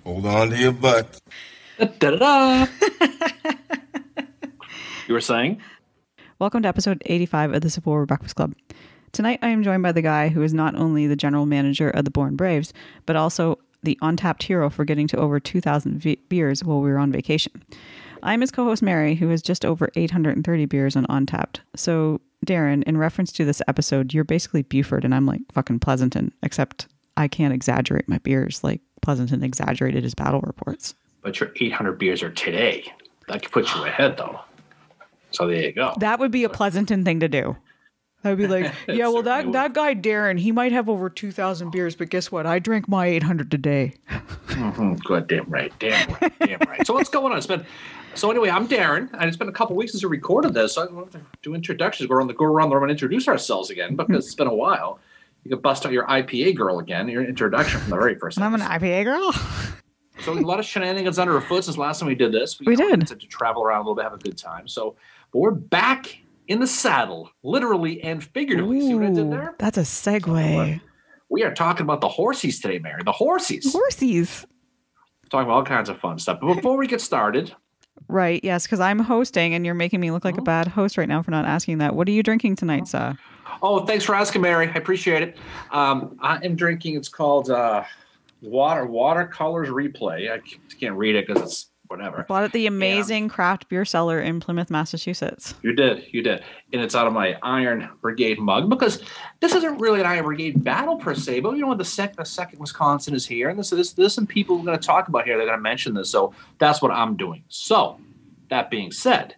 Hold on to your butt. Da-da-da. You were saying? Welcome to episode 85 of the Civil War Breakfast Club. Tonight I am joined by the guy who is not only the general manager of the Born Braves, but also the untapped hero for getting to over 2,000 beers while we were on vacation. I'm his co-host Mary, who has just over 830 beers on Untapped. So, Darren, in reference to this episode, you're basically Buford and I'm like fucking Pleasanton, except I can't exaggerate my beers like Pleasanton exaggerated his battle reports. But your 800 beers are today. That could put you ahead, though. So there you go. That would be a Pleasanton thing to do. I would be like, yeah, well, that guy Darren, he might have over 2,000 beers, but guess what? I drank my 800 today. Mm-hmm. Good, damn right. So what's going on? So anyway, I'm Darren, and it's been a couple weeks since we recorded this. So I want to do introductions, go around the room and introduce ourselves again because it's been a while. You can bust out your IPA girl again, your introduction from the very first I'm an episode. IPA girl. So a lot of shenanigans under our foot since last time we did this. We did. To travel around a little bit, have a good time. But we're back in the saddle, literally and figuratively. Ooh, see what I did there? That's a segue. We are talking about the horsies today, Mary. The horsies. Horsies. Talking about all kinds of fun stuff. But before we get started. Right, yes, because I'm hosting and you're making me look like a bad host right now for not asking that. What are you drinking tonight, sir? Oh, thanks for asking, Mary. I appreciate it. I am drinking, it's called Watercolors Replay. I can't read it because it's whatever. Bought at the amazing craft beer cellar in Plymouth, Massachusetts. You did. And it's out of my Iron Brigade mug because this isn't really an Iron Brigade battle per se, but you know, the second Wisconsin is here, and there's some people we're going to talk about here. They're going to mention this, so that's what I'm doing. So, that being said,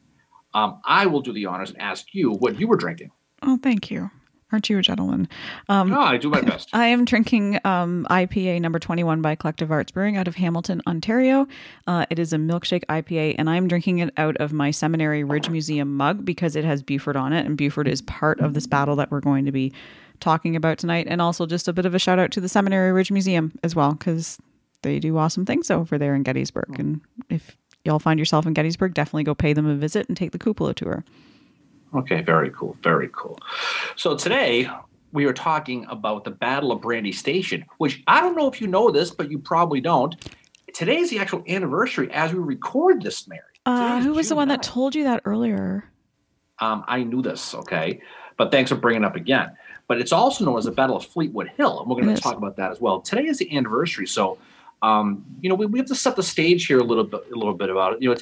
I will do the honors and ask you what you were drinking. Oh, thank you. Aren't you a gentleman? I do my best. I am drinking IPA number 21 by Collective Arts Brewing out of Hamilton, Ontario. It is a milkshake IPA, and I'm drinking it out of my Seminary Ridge Museum mug because it has Buford on it, and Buford is part of this battle that we're going to be talking about tonight. And also just a bit of a shout out to the Seminary Ridge Museum as well, because they do awesome things over there in Gettysburg. And if y'all find yourself in Gettysburg, definitely go pay them a visit and take the cupola tour. Okay, very cool, very cool. So today we are talking about the Battle of Brandy Station, which I don't know if you know this, but you probably don't. Today is the actual anniversary as we record this, Mary. Who was the one that told you that earlier? I knew this, okay, but thanks for bringing it up again. But it's also known as the Battle of Fleetwood Hill, and we're going to talk about that as well. Today is the anniversary, so we have to set the stage here a little bit about it. You know,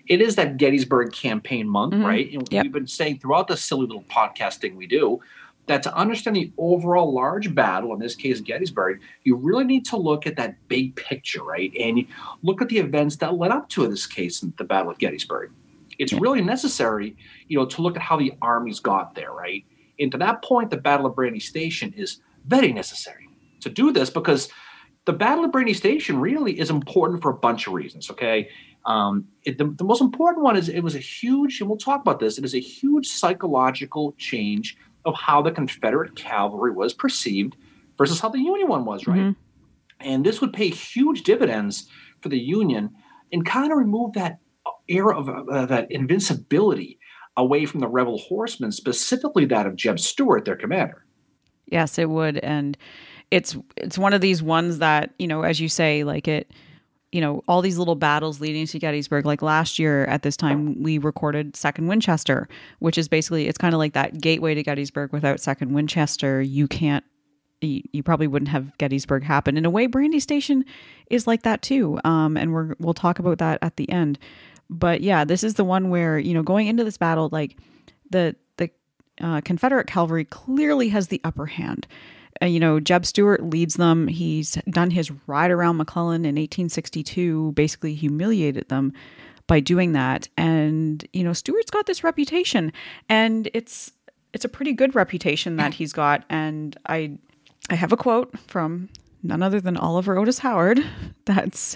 it is that Gettysburg Campaign month, right? And We've been saying throughout this silly little podcasting we do that to understand the overall large battle, in this case Gettysburg, you really need to look at that big picture, right? And you look at the events that led up to, in this case, the Battle of Gettysburg. It's really necessary, to look at how the armies got there, right? And to that point, the Battle of Brandy Station is very necessary to do this because the Battle of Brandy Station really is important for a bunch of reasons, okay? The most important one is it was a huge, and we'll talk about this, it is a huge psychological change of how the Confederate cavalry was perceived versus how the Union one was, right? Mm-hmm. And this would pay huge dividends for the Union and kind of remove that era of that invincibility away from the rebel horsemen, specifically that of Jeb Stuart, their commander. Yes, it would, and it's one of these ones that, as you say, like it, all these little battles leading to Gettysburg, like last year at this time, we recorded 2nd Winchester, which is basically, it's kind of like that gateway to Gettysburg. Without 2nd Winchester, you probably wouldn't have Gettysburg happen. In a way, Brandy Station is like that too. And we'll talk about that at the end. But yeah, this is the one where, going into this battle, like the Confederate cavalry clearly has the upper hand. Jeb Stuart leads them. He's done his ride around McClellan in 1862, basically humiliated them by doing that. And, Stuart's got this reputation, and it's a pretty good reputation that he's got. And I have a quote from none other than Oliver Otis Howard. That's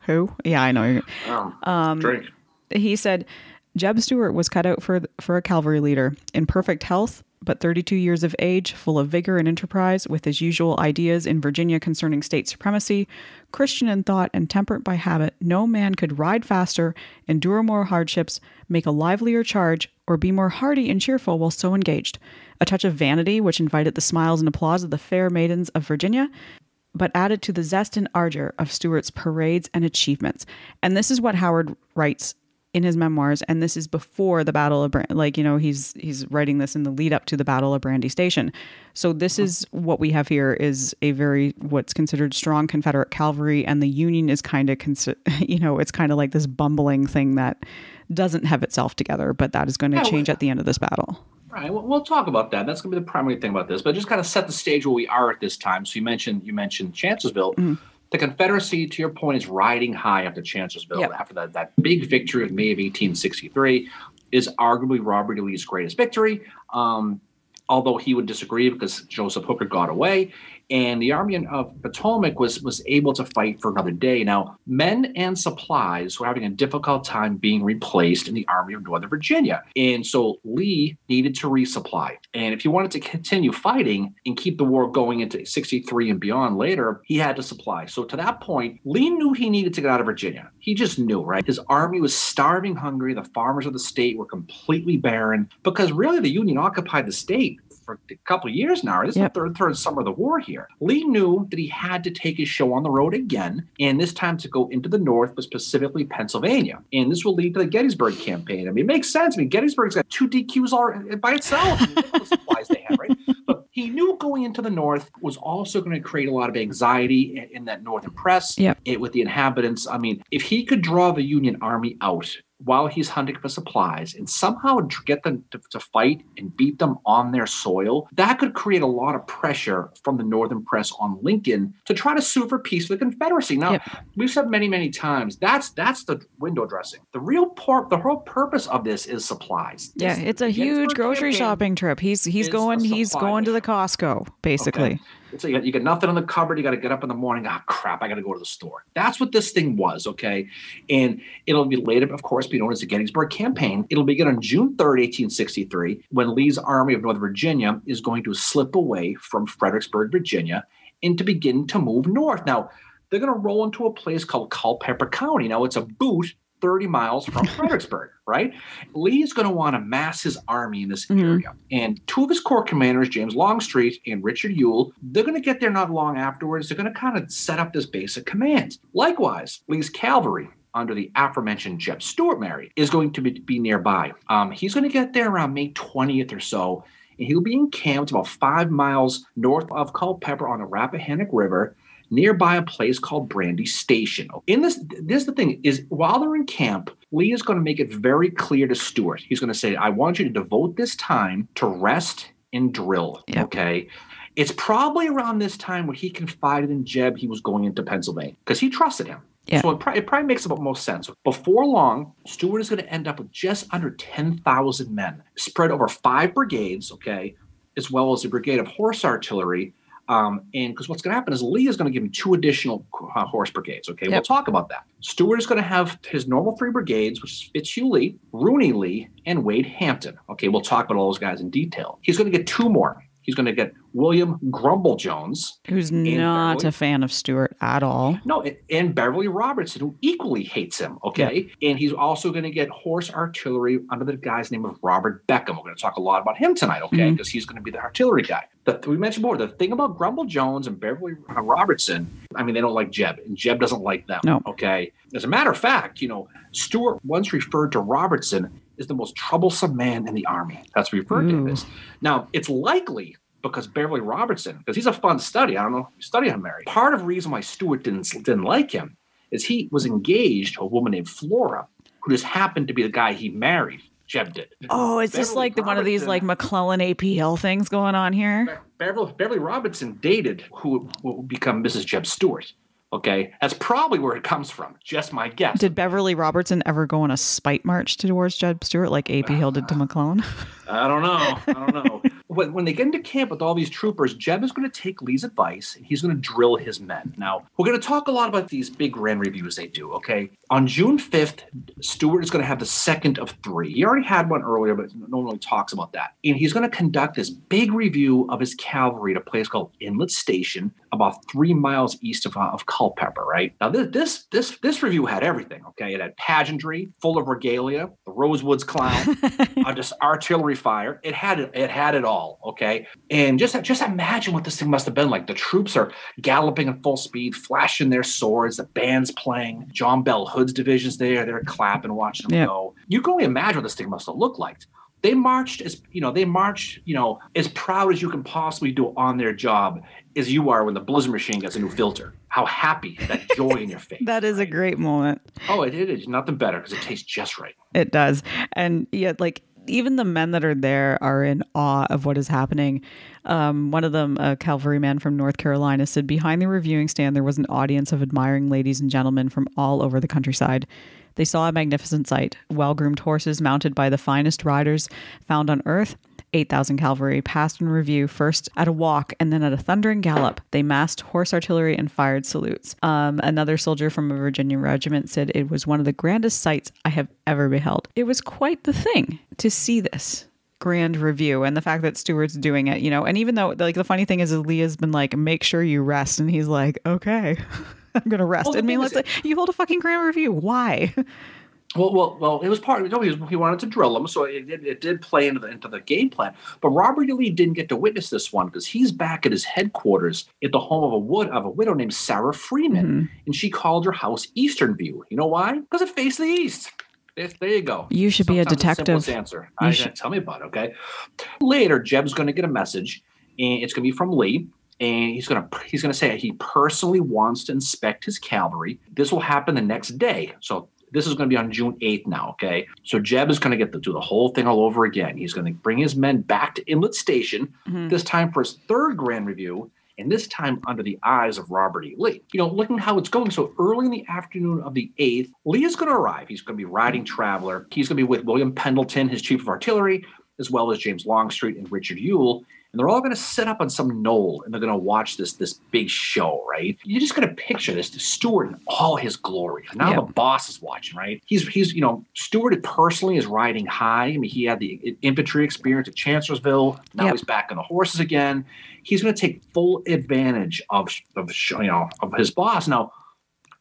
who? Yeah, I know. Drink. He said, Jeb Stuart was cut out for a cavalry leader, in perfect health, but 32 years of age, full of vigor and enterprise, with his usual ideas in Virginia concerning state supremacy, Christian in thought and temperate by habit. No man could ride faster, endure more hardships, make a livelier charge, or be more hearty and cheerful while so engaged. A touch of vanity, which invited the smiles and applause of the fair maidens of Virginia, but added to the zest and ardor of Stuart's parades and achievements. And this is what Howard writes in his memoirs, and this is before the Battle of he's writing this in the lead up to the Battle of Brandy Station. So this is what we have here is a what's considered strong Confederate cavalry, and the Union is kind of it's kind of like this bumbling thing that doesn't have itself together, but that is going to change at the end of this battle. Right. Well, we'll talk about that. That's going to be the primary thing about this, but just kind of set the stage where we are at this time. So you mentioned Chancellorsville. Mm-hmm. The Confederacy, to your point, is riding high after Chancellorsville. Yep. After that big victory of May of 1863 is arguably Robert E. Lee's greatest victory, although he would disagree because Joseph Hooker got away. And the Army of Potomac was able to fight for another day. Now, men and supplies were having a difficult time being replaced in the Army of Northern Virginia. And so Lee needed to resupply. And if he wanted to continue fighting and keep the war going into 63 and beyond later, he had to supply. So to that point, Lee knew he needed to get out of Virginia. He just knew, right? His army was starving hungry. The farmers of the state were completely barren because really the Union occupied the state for a couple of years now. This is the third summer of the war here. Lee knew that he had to take his show on the road again, and this time to go into the north, but specifically Pennsylvania. And this will lead to the Gettysburg Campaign. I mean, it makes sense. I mean, Gettysburg's got 2 DQs all by itself. I mean, look at the supplies they have, right? But he knew going into the north was also going to create a lot of anxiety in that northern press with the inhabitants. I mean, if he could draw the Union Army out while he's hunting for supplies and somehow get them to fight and beat them on their soil, that could create a lot of pressure from the northern press on Lincoln to try to sue for peace with the Confederacy. Now, we've said many, many times, that's the window dressing. The whole purpose of this is supplies. It's a huge grocery shopping trip. He's going to the Costco, basically. Okay. So you got nothing in the cupboard. You got to get up in the morning. Ah, crap, I got to go to the store. That's what this thing was, okay? And it'll be later, of course, be known as the Gettysburg Campaign. It'll begin on June 3rd, 1863, when Lee's Army of Northern Virginia is going to slip away from Fredericksburg, Virginia, and to begin to move north. Now, they're going to roll into a place called Culpeper County. Now, it's a boot 30 miles from Fredericksburg, right? Lee is going to want to mass his army in this area. And 2 of his corps commanders, James Longstreet and Richard Ewell, they're going to get there not long afterwards. They're going to kind of set up this basic command. Likewise, Lee's cavalry, under the aforementioned Jeb Stuart is going to be nearby. He's going to get there around May 20th or so, and he'll be encamped about 5 miles north of Culpeper on the Rappahannock River, nearby a place called Brandy Station. In this the thing is, while they're in camp, Lee is going to make it very clear to Stuart. He's going to say, I want you to devote this time to rest and drill, okay? It's probably around this time where he confided in Jeb he was going into Pennsylvania because he trusted him. Yeah. So it probably makes about most sense. Before long, Stuart is going to end up with just under 10,000 men spread over 5 brigades, okay, as well as a brigade of horse artillery. And because what's going to happen is Lee is going to give him 2 additional horse brigades. Okay, we'll talk about that. Stuart is going to have his normal 3 brigades, which is Fitzhugh Lee, Rooney Lee, and Wade Hampton. Okay, we'll talk about all those guys in detail. He's going to get 2 more. He's going to get William Grumble Jones, who's not a fan of Stuart at all. No, and Beverly Robertson, who equally hates him, okay? Yeah. And he's also going to get horse artillery under the guy's name of Robert Beckham. We're going to talk a lot about him tonight, okay? Because he's going to be the artillery guy. We mentioned before, the thing about Grumble Jones and Beverly Robertson, I mean, they don't like Jeb, and Jeb doesn't like them, okay? As a matter of fact, Stuart once referred to Robertson as the most troublesome man in the army. That's what referred to as. Now, it's likely because Beverly Robertson, because he's a fun study. I don't know if you study him, Mary. Part of the reason why Stuart didn't like him is he was engaged to a woman named Flora, who just happened to be the guy he married. Jeb did. Oh, is this like one of these like McClellan APL things going on here? Beverly Robertson dated who will become Mrs. Jeb Stuart. Okay, that's probably where it comes from. Just my guess. Did Beverly Robertson ever go on a spite march towards Jeb Stuart like A.P. Hill did to McClellan? I don't know. When they get into camp with all these troopers, Jeb is going to take Lee's advice, and he's going to drill his men. Now, we're going to talk a lot about these big grand reviews they do, okay? On June 5th, Stuart is going to have the second of 3. He already had one earlier, but no one really talks about that. And he's going to conduct this big review of his cavalry at a place called Inlet Station, about 3 miles east of Culpeper, right? Now, this review had everything, okay? It had pageantry, full of regalia, the Rosewoods clown, just artillery fire. It had it all, okay? And just imagine what this thing must have been like. The troops are galloping at full speed, flashing their swords, the band's playing, John Bell Hood's division's there, they're clapping, watching them go. You can only imagine what this thing must have looked like. They marched as proud as you can possibly do on their job as you are when the Blizzard machine gets a new filter. How happy, that joy in your face. That is a great moment. Oh, it is nothing better because it tastes just right. It does. And yet, like, even the men that are there are in awe of what is happening. One of them, a cavalryman from North Carolina, said, behind the reviewing stand, there was an audience of admiring ladies and gentlemen from all over the countryside. They saw a magnificent sight. Well-groomed horses mounted by the finest riders found on earth. 8,000 cavalry passed in review, first at a walk and then at a thundering gallop. They massed horse artillery and fired salutes. Another soldier from a Virginia regiment said it was one of the grandest sights I have ever beheld. It was quite the thing to see this grand review, and the fact that Stuart's doing it, and even though, like, the funny thing is Leah's been like, make sure you rest, and he's like, okay. I'm going to rest. Well, you hold a fucking grand review. Why? Well, it was part of it. He wanted to drill him, so it did play into the game plan. But Robert E. Lee didn't get to witness this one because he's back at his headquarters at the home of a widow named Sarah Freeman, and she called her house Eastern View. You know why? Because it faced the east. There you go. You should be a detective. Answer. Tell me about it, okay? Later, Jeb's going to get a message, and it's going to be from Lee. And he's gonna say he personally wants to inspect his cavalry. This will happen the next day. So this is going to be on June 8th now, okay? So Jeb is going to do the whole thing all over again. He's going to bring his men back to Inlet Station, this time for his third grand review, and this time under the eyes of Robert E. Lee. Looking how it's going. So early in the afternoon of the 8th, Lee is going to arrive. He's going to be riding Traveler. He's going to be with William Pendleton, his chief of artillery, as well as James Longstreet and Richard Ewell. And they're all going to sit up on some knoll, and they're going to watch this big show, right? You're just going to picture this Stuart in all his glory. Now the boss is watching, right? He's Stuart personally is riding high. I mean, he had the infantry experience at Chancellorsville. Now he's back on the horses again. He's going to take full advantage of his boss. Now,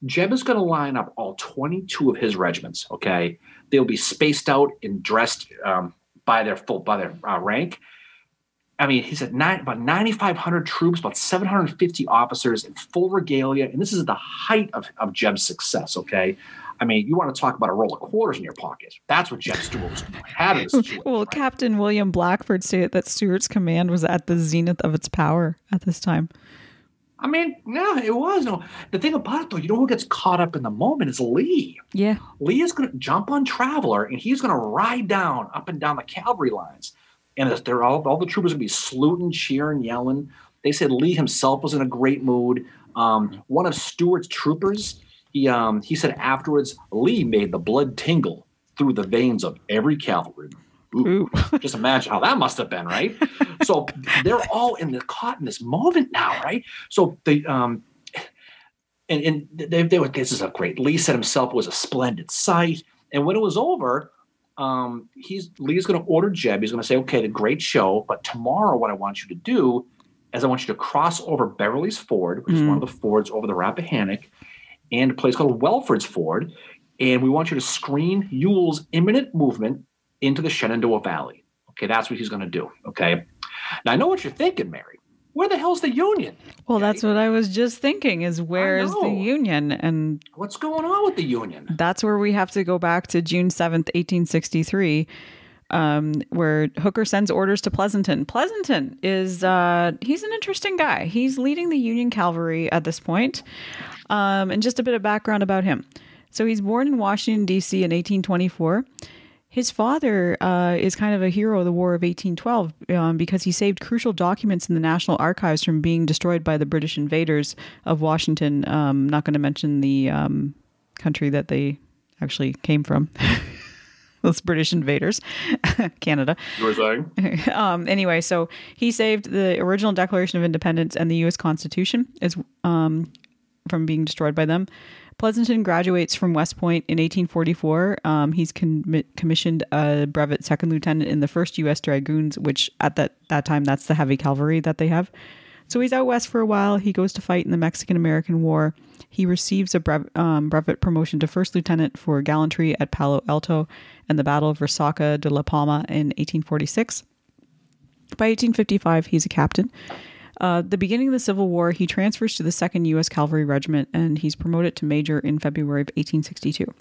Jeb is going to line up all 22 of his regiments. Okay, they'll be spaced out and dressed by their rank. I mean, he said about 9,500 troops, about 750 officers in full regalia. And this is the height of Jeb's success, okay? I mean, you want to talk about a roll of quarters in your pocket. That's what Jeb Stuart had in this situation. Well, right? Captain William Blackford said that Stuart's command was at the zenith of its power at this time. I mean, no, it was. No, the thing about it, though, who gets caught up in the moment is Lee. Yeah. Lee is going to jump on Traveler, and he's going to ride up and down the cavalry lines. And all the troopers would be saluting, cheering, yelling. They said Lee himself was in a great mood. One of Stuart's troopers, he said afterwards, Lee made the blood tingle through the veins of every cavalryman. Ooh. Just imagine how that must have been, right? So they're all caught in this moment now, right? So they this is a great. Lee said himself it was a splendid sight. And when it was over, Lee's going to order Jeb. He's going to say, okay, the great show, but tomorrow what I want you to do is I want you to cross over Beverly's Ford, which is one of the fords over the Rappahannock, and a place called Welford's Ford, and we want you to screen Ewell's imminent movement into the Shenandoah Valley. Okay, that's what he's going to do, okay? Now, I know what you're thinking, Mary. Where the hell's the Union? Well, that's what I was just thinking is where's the Union? And what's going on with the Union? That's where we have to go back to June 7th, 1863, where Hooker sends orders to Pleasanton. Pleasanton is, he's an interesting guy. He's leading the Union cavalry at this point. And just a bit of background about him. So he's born in Washington, D.C. in 1824. His father is kind of a hero of the War of 1812 because he saved crucial documents in the National Archives from being destroyed by the British invaders of Washington. Not going to mention the country that they actually came from. Those British invaders, Canada. You were saying? Anyway, so he saved the original Declaration of Independence and the U.S. Constitution from being destroyed by them. Pleasanton graduates from West Point in 1844. He's commissioned a brevet second lieutenant in the 1st U.S. Dragoons, which at that time, that's the heavy cavalry that they have. So he's out west for a while. He goes to fight in the Mexican-American War. He receives a brevet promotion to first lieutenant for gallantry at Palo Alto and the Battle of Resaca de la Palma in 1846. By 1855, he's a captain. The beginning of the Civil War, he transfers to the 2nd U.S. Cavalry Regiment, and he's promoted to major in February of 1862.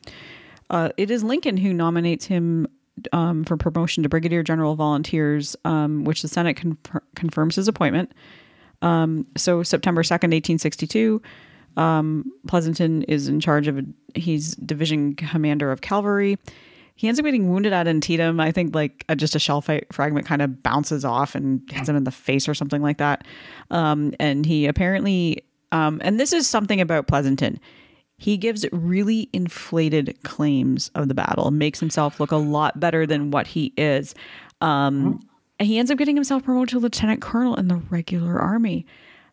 It is Lincoln who nominates him for promotion to Brigadier General Volunteers, which the Senate confirms his appointment. So September 2nd, 1862, Pleasanton is in charge of, he's division commander of cavalry. He ends up getting wounded at Antietam. I think like just a shell fragment kind of bounces off and hits him in the face or something like that. And he apparently, and this is something about Pleasanton, he gives really inflated claims of the battle, makes himself look a lot better than what he is. And he ends up getting himself promoted to lieutenant colonel in the regular army.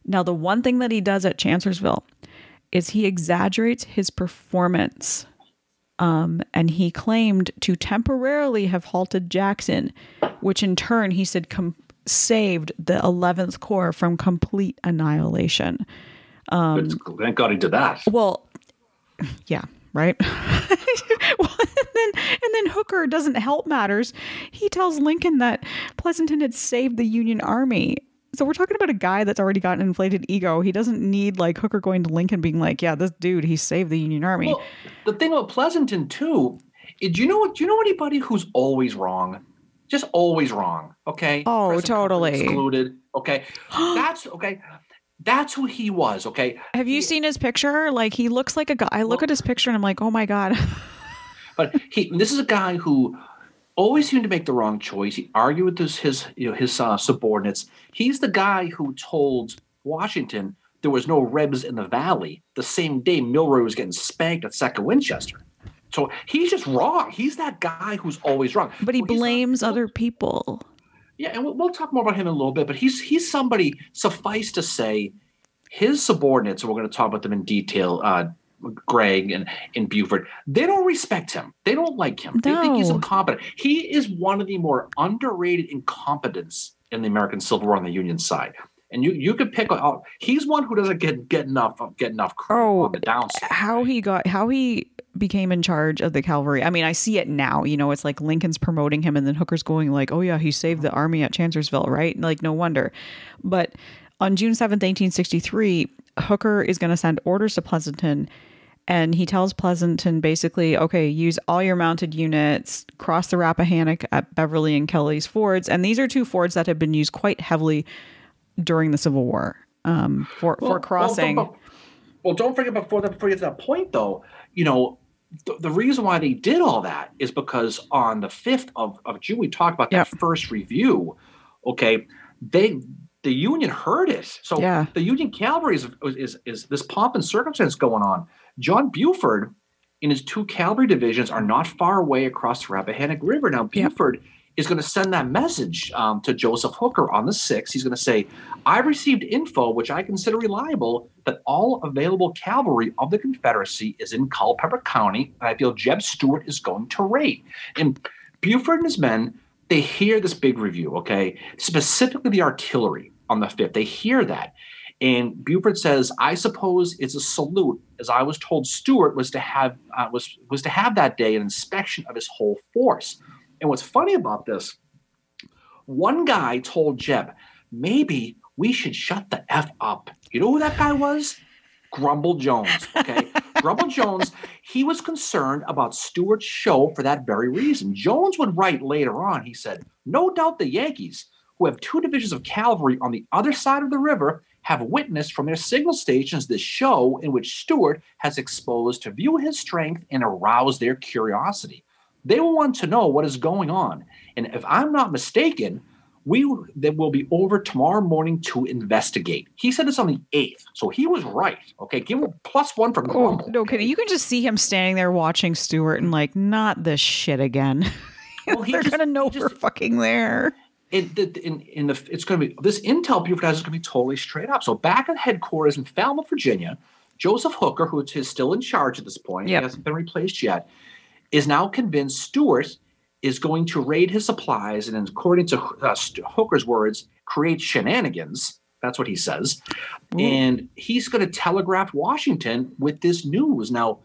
Now, the one thing that he does at Chancellorsville is he exaggerates his performance. And he claimed to temporarily have halted Jackson, which in turn, he said, saved the 11th Corps from complete annihilation. Thank God he did that. Well, yeah, right? Well, and then Hooker doesn't help matters. He tells Lincoln that Pleasanton had saved the Union Army. So we're talking about a guy that's already got an inflated ego. He doesn't need like Hooker going to Lincoln being like, yeah, this dude, he saved the Union Army. Well, the thing about Pleasanton too, do you know anybody who's always wrong? Just always wrong. Okay. Oh, Present totally. Excluded. Okay. That's okay. That's who he was. Okay. Have you seen his picture? Like he looks like a guy. I look at his picture and I'm like, oh my God. But this is a guy who always seemed to make the wrong choice. He argued with his subordinates. He's the guy who told Washington there was no Rebs in the Valley the same day Milroy was getting spanked at Second Winchester. So he's just wrong. He's that guy who's always wrong. But he blames other people. Yeah, and we'll talk more about him in a little bit. But he's somebody, suffice to say, his subordinates, and we're going to talk about them in detail, Greg and Buford, they don't respect him. They don't like him. They think he's incompetent. He is one of the more underrated incompetents in the American Civil War on the Union side. And you could pick out. He's one who doesn't get enough credit on the downside. How he became in charge of the cavalry. I mean, I see it now. You know, it's like Lincoln's promoting him, and then Hooker's going like, "Oh yeah, he saved the army at Chancellorsville," right? Like, no wonder. But on June 7th, 1863, Hooker is going to send orders to Pleasanton. And he tells Pleasanton basically, okay, use all your mounted units, cross the Rappahannock at Beverly and Kelly's fords. And these are two fords that have been used quite heavily during the Civil War for crossing. Well, don't forget before you get to that point, though, you know, the reason why they did all that is because on the 5th of June, we talked about that first review. Okay, the Union heard it. So the Union cavalry is this pomp and circumstance going on. John Buford and his 2 cavalry divisions are not far away across the Rappahannock River. Now, Buford is going to send that message to Joseph Hooker on the 6th. He's going to say, I've received info, which I consider reliable, that all available cavalry of the Confederacy is in Culpeper County, and I feel Jeb Stuart is going to raid. And Buford and his men, they hear this big review, okay? Specifically the artillery on the 5th. They hear that. And Buford says, I suppose it's a salute, as I was told Stuart was to have that day an inspection of his whole force. And what's funny about this, one guy told Jeb, maybe we should shut the F up. You know who that guy was? Grumble Jones, okay? Grumble Jones, he was concerned about Stuart's show for that very reason. Jones would write later on, he said, no doubt the Yankees, who have 2 divisions of cavalry on the other side of the river, have witnessed from their signal stations this show in which Stuart has exposed to view his strength and arouse their curiosity. They will want to know what is going on. And if I'm not mistaken, they will be over tomorrow morning to investigate. He said this on the 8th. So he was right. Okay. Give him +1 for Grumble. No kidding. You can just see him standing there watching Stuart and like, not this shit again. Well, they're going to know we're fucking there. It's going to be this intel Buford has is going to be totally straight up. So back at headquarters in Falmouth, Virginia, Joseph Hooker, who is still in charge at this point, he hasn't been replaced yet, is now convinced Stuart is going to raid his supplies and, according to Hooker's words, create shenanigans That's what he says. And he's going to telegraph Washington with this news. Now,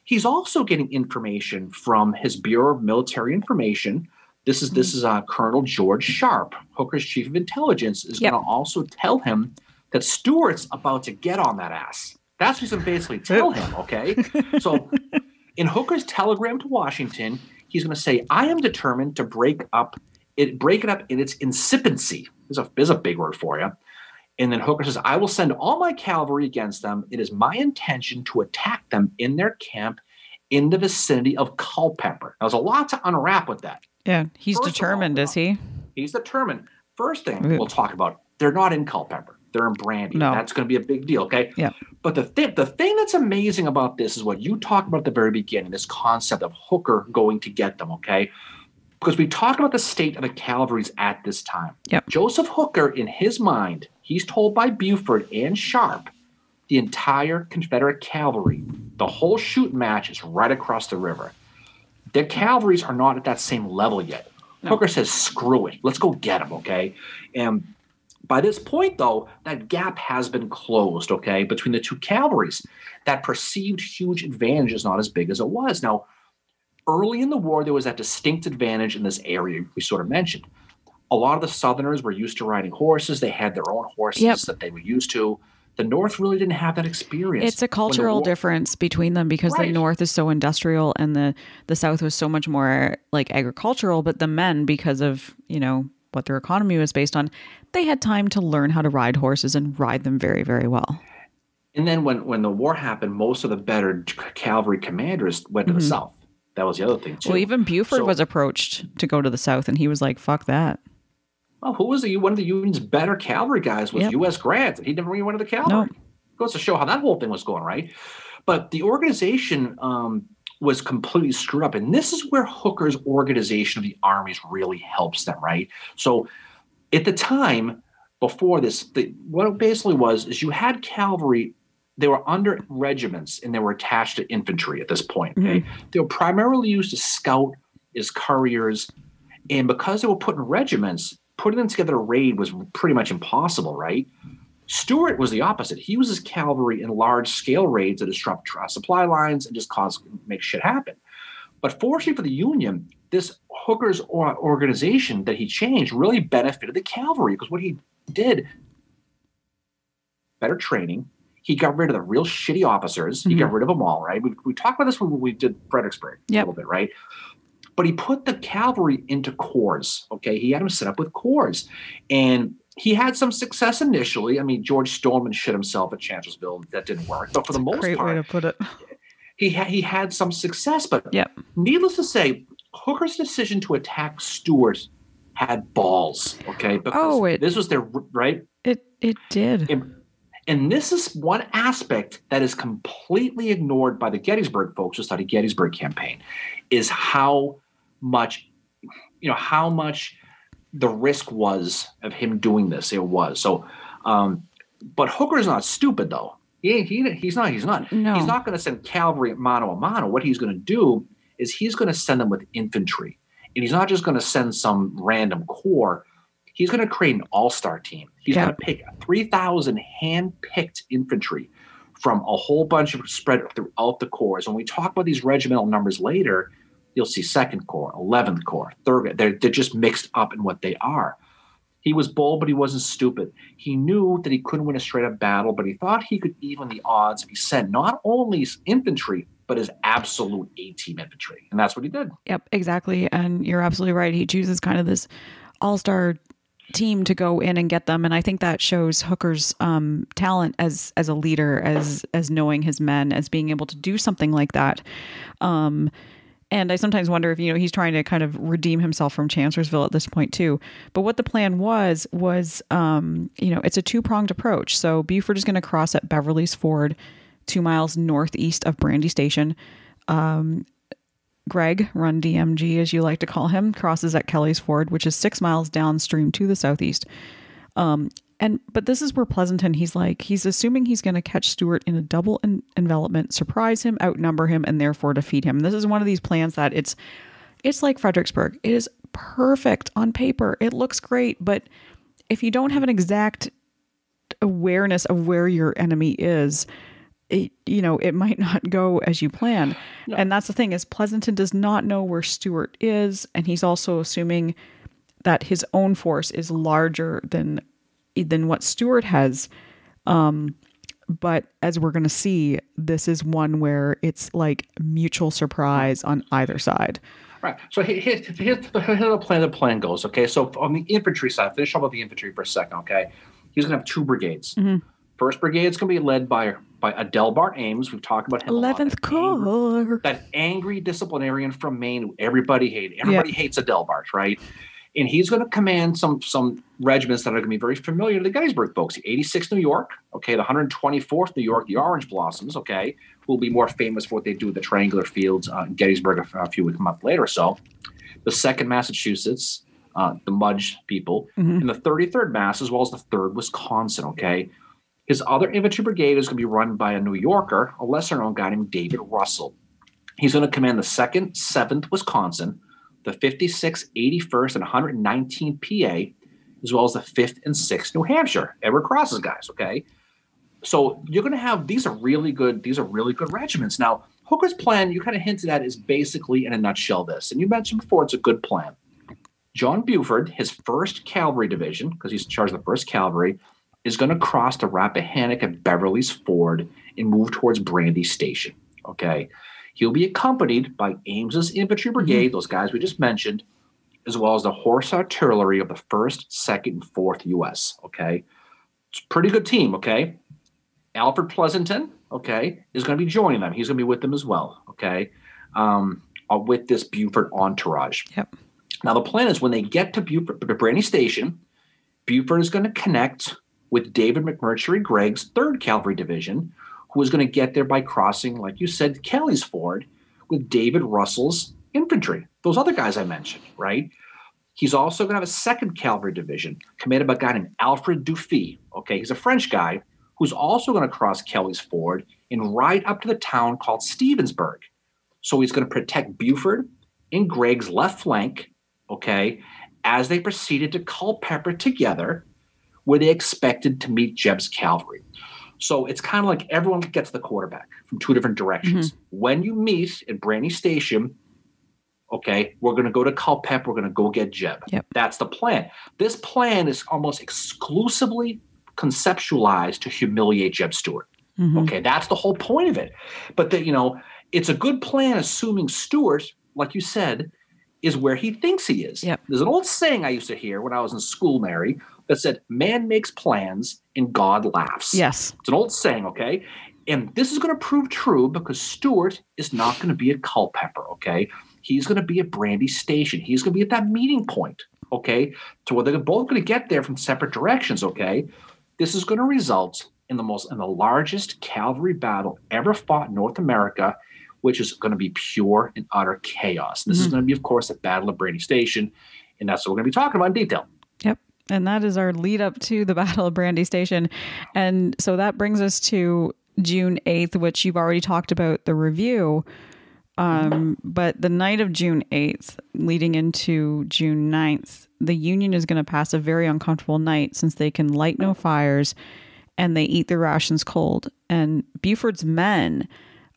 he's also getting information from his Bureau of Military Information. This is Colonel George Sharp, Hooker's chief of intelligence, is going to also tell him that Stuart's about to get on that ass. That's what he's going to basically tell him, okay? So in Hooker's telegram to Washington, he's going to say, I am determined to break it up in its incipiency. There's a big word for you. And then Hooker says, I will send all my cavalry against them. It is my intention to attack them in their camp in the vicinity of Culpeper. Now, there's a lot to unwrap with that. Yeah, he's determined, is he? He's determined. First thing we'll talk about, they're not in Culpeper. They're in Brandy. No. That's going to be a big deal, okay? Yeah. But the thing that's amazing about this is what you talked about at the very beginning, this concept of Hooker going to get them, okay? Because we talk about the state of the cavalries at this time. Yep. Joseph Hooker, in his mind, he's told by Buford and Sharp, the entire Confederate cavalry, the whole shooting match is right across the river. The cavalries are not at that same level yet. No. Hooker says, screw it. Let's go get them, okay? And by this point, though, that gap has been closed, okay, between the two cavalries. That perceived huge advantage is not as big as it was. Now, early in the war, there was that distinct advantage in this area we sort of mentioned. A lot of the Southerners were used to riding horses. They had their own horses that they were used to. The North really didn't have that experience. It's a cultural difference between them because the North is so industrial and the South was so much more like agricultural. But the men, because of, what their economy was based on, they had time to learn how to ride horses and ride them very, very well. And then when the war happened, most of the better cavalry commanders went to the South. That was the other thing, too. Well, even Buford was approached to go to the South, and he was like, fuck that. Well, who was one of the Union's better cavalry guys was U.S. Grant, and he never even went to the cavalry. No. Goes to show how that whole thing was going, right? But the organization was completely screwed up, and this is where Hooker's organization of the armies really helps them, right? So at the time, before this, what it basically was is you had cavalry. They were under regiments and they were attached to infantry at this point. Okay? Mm-hmm. They were primarily used as scout, as couriers. And because they were put in regiments, putting them together to raid was pretty much impossible, right? Stuart was the opposite. He was his cavalry in large-scale raids that disrupt supply lines and just make shit happen. But fortunately for the Union, this Hooker's organization that he changed really benefited the cavalry because what he did, better training. He got rid of the real shitty officers. He got rid of them all, right? We talked about this when we did Fredericksburg a little bit, right? But he put the cavalry into corps, okay? He had them set up with corps. And he had some success initially. I mean, George Stoneman shit himself at Chancellorsville. That didn't work. But for the most part, great way to put it. He had some success. But needless to say, Hooker's decision to attack Stuart had balls, okay? Because this was their, right? It did. And this is one aspect that is completely ignored by the Gettysburg folks who study Gettysburg Campaign, is how much the risk was of him doing this. It was. So, but Hooker's not stupid, though. He's not. No. He's not going to send cavalry mano a mano. What he's going to do is he's going to send them with infantry. And he's not just going to send some random corps. He's going to create an all-star team. He's going to pick 3,000 hand-picked infantry from a whole bunch of spread throughout the corps. When we talk about these regimental numbers later, you'll see 2nd Corps, 11th Corps, 3rd. They're just mixed up in what they are. He was bold, but he wasn't stupid. He knew that he couldn't win a straight-up battle, but he thought he could even the odds if he sent not only his infantry, but his absolute A-team infantry. And that's what he did. Yep, exactly. And you're absolutely right. He chooses kind of this all-star team to go in and get them, and I think that shows Hooker's talent as a leader, as knowing his men, as being able to do something like that. And I sometimes wonder if he's trying to kind of redeem himself from Chancellorsville at this point too. But what the plan was it's a two-pronged approach. So Buford is going to cross at Beverly's Ford, 2 miles northeast of Brandy Station. Greg, Run DMG as you like to call him, crosses at Kelly's Ford, which is 6 miles downstream to the southeast. But this is where Pleasanton, he's assuming he's going to catch Stuart in a double envelopment, surprise him, outnumber him, and therefore defeat him. This is one of these plans that it's like Fredericksburg. It is perfect on paper. It looks great, but if you don't have an exact awareness of where your enemy is, it might not go as you plan. No. And that's the thing, is Pleasanton does not know where Stuart is. And he's also assuming that his own force is larger than what Stuart has. But as we're going to see, this is one where it's like mutual surprise on either side. Right. So here's the plan. The plan goes. Okay. So on the infantry side, finish up with the infantry for a second. Okay. He's going to have 2 brigades. Mm-hmm. First brigade is going to be led by Adelbert Ames. We've talked about him 11th Corps. That angry disciplinarian from Maine who everybody hated. Everybody hates Adelbert, right? And he's going to command some regiments that are going to be very familiar to the Gettysburg folks. The 86th New York, okay, the 124th New York, the Orange Blossoms, okay, who will be more famous for what they do with the triangular fields in Gettysburg a few months later or so. The 2nd Massachusetts, the Mudge people, and the 33rd Mass, as well as the 3rd Wisconsin, okay? His other infantry brigade is going to be run by a New Yorker, a lesser-known guy named David Russell. He's going to command the 2nd, 7th Wisconsin, the 56th, 81st, and 119th PA, as well as the 5th and 6th New Hampshire. Edward Cross's guys, okay? So you're going to have, these are really good regiments. Now, Hooker's plan, you kind of hinted at, is basically, in a nutshell, this. And you mentioned before, it's a good plan. John Buford, his 1st Cavalry Division, because he's in charge of the 1st Cavalry, is going to cross the Rappahannock at Beverly's Ford and move towards Brandy Station, okay? He'll be accompanied by Ames's infantry brigade, those guys we just mentioned, as well as the horse artillery of the 1st, 2nd, and 4th U.S., okay? It's a pretty good team, okay? Alfred Pleasanton, okay, is going to be joining them. He's going to be with them as well, okay, with this Buford entourage. Yep. Now, the plan is when they get to Brandy Station, Buford is going to connect with David McMurtry Gregg's 3rd Cavalry Division, who is going to get there by crossing, like you said, Kelly's Ford with David Russell's infantry. Those other guys I mentioned, right? He's also going to have a 2nd Cavalry Division commanded by a guy named Alfred Dufy. Okay, he's a French guy who's also going to cross Kelly's Ford and ride up to the town called Stevensburg. So he's going to protect Buford and Gregg's left flank, okay, as they proceeded to Culpeper together, where they expected to meet Jebb's cavalry. So it's kind of like everyone gets the quarterback from 2 different directions. When you meet at Brandy Station, okay, we're going to go to Culpeper, we're going to go get Jebb. Yep. That's the plan. This plan is almost exclusively conceptualized to humiliate Jebb Stuart. Okay, that's the whole point of it. But it's a good plan, assuming Stuart, like you said, is where he thinks he is. Yep. There's an old saying I used to hear when I was in school, Mary, that said, man makes plans and God laughs. Yes. It's an old saying, okay? And this is going to prove true because Stuart is not going to be at Culpeper, okay? He's going to be at Brandy Station. He's going to be at that meeting point, okay? To where they're both going to get there from separate directions, okay? This is going to result in the largest cavalry battle ever fought in North America, which is going to be pure and utter chaos. This is going to be, of course, the Battle of Brandy Station, and that's what we're going to be talking about in detail. Yep. And that is our lead up to the Battle of Brandy Station. And so that brings us to June 8th, which you've already talked about the review. But the night of June 8th, leading into June 9th, the Union is going to pass a very uncomfortable night since they can light no fires and they eat their rations cold. And Buford's men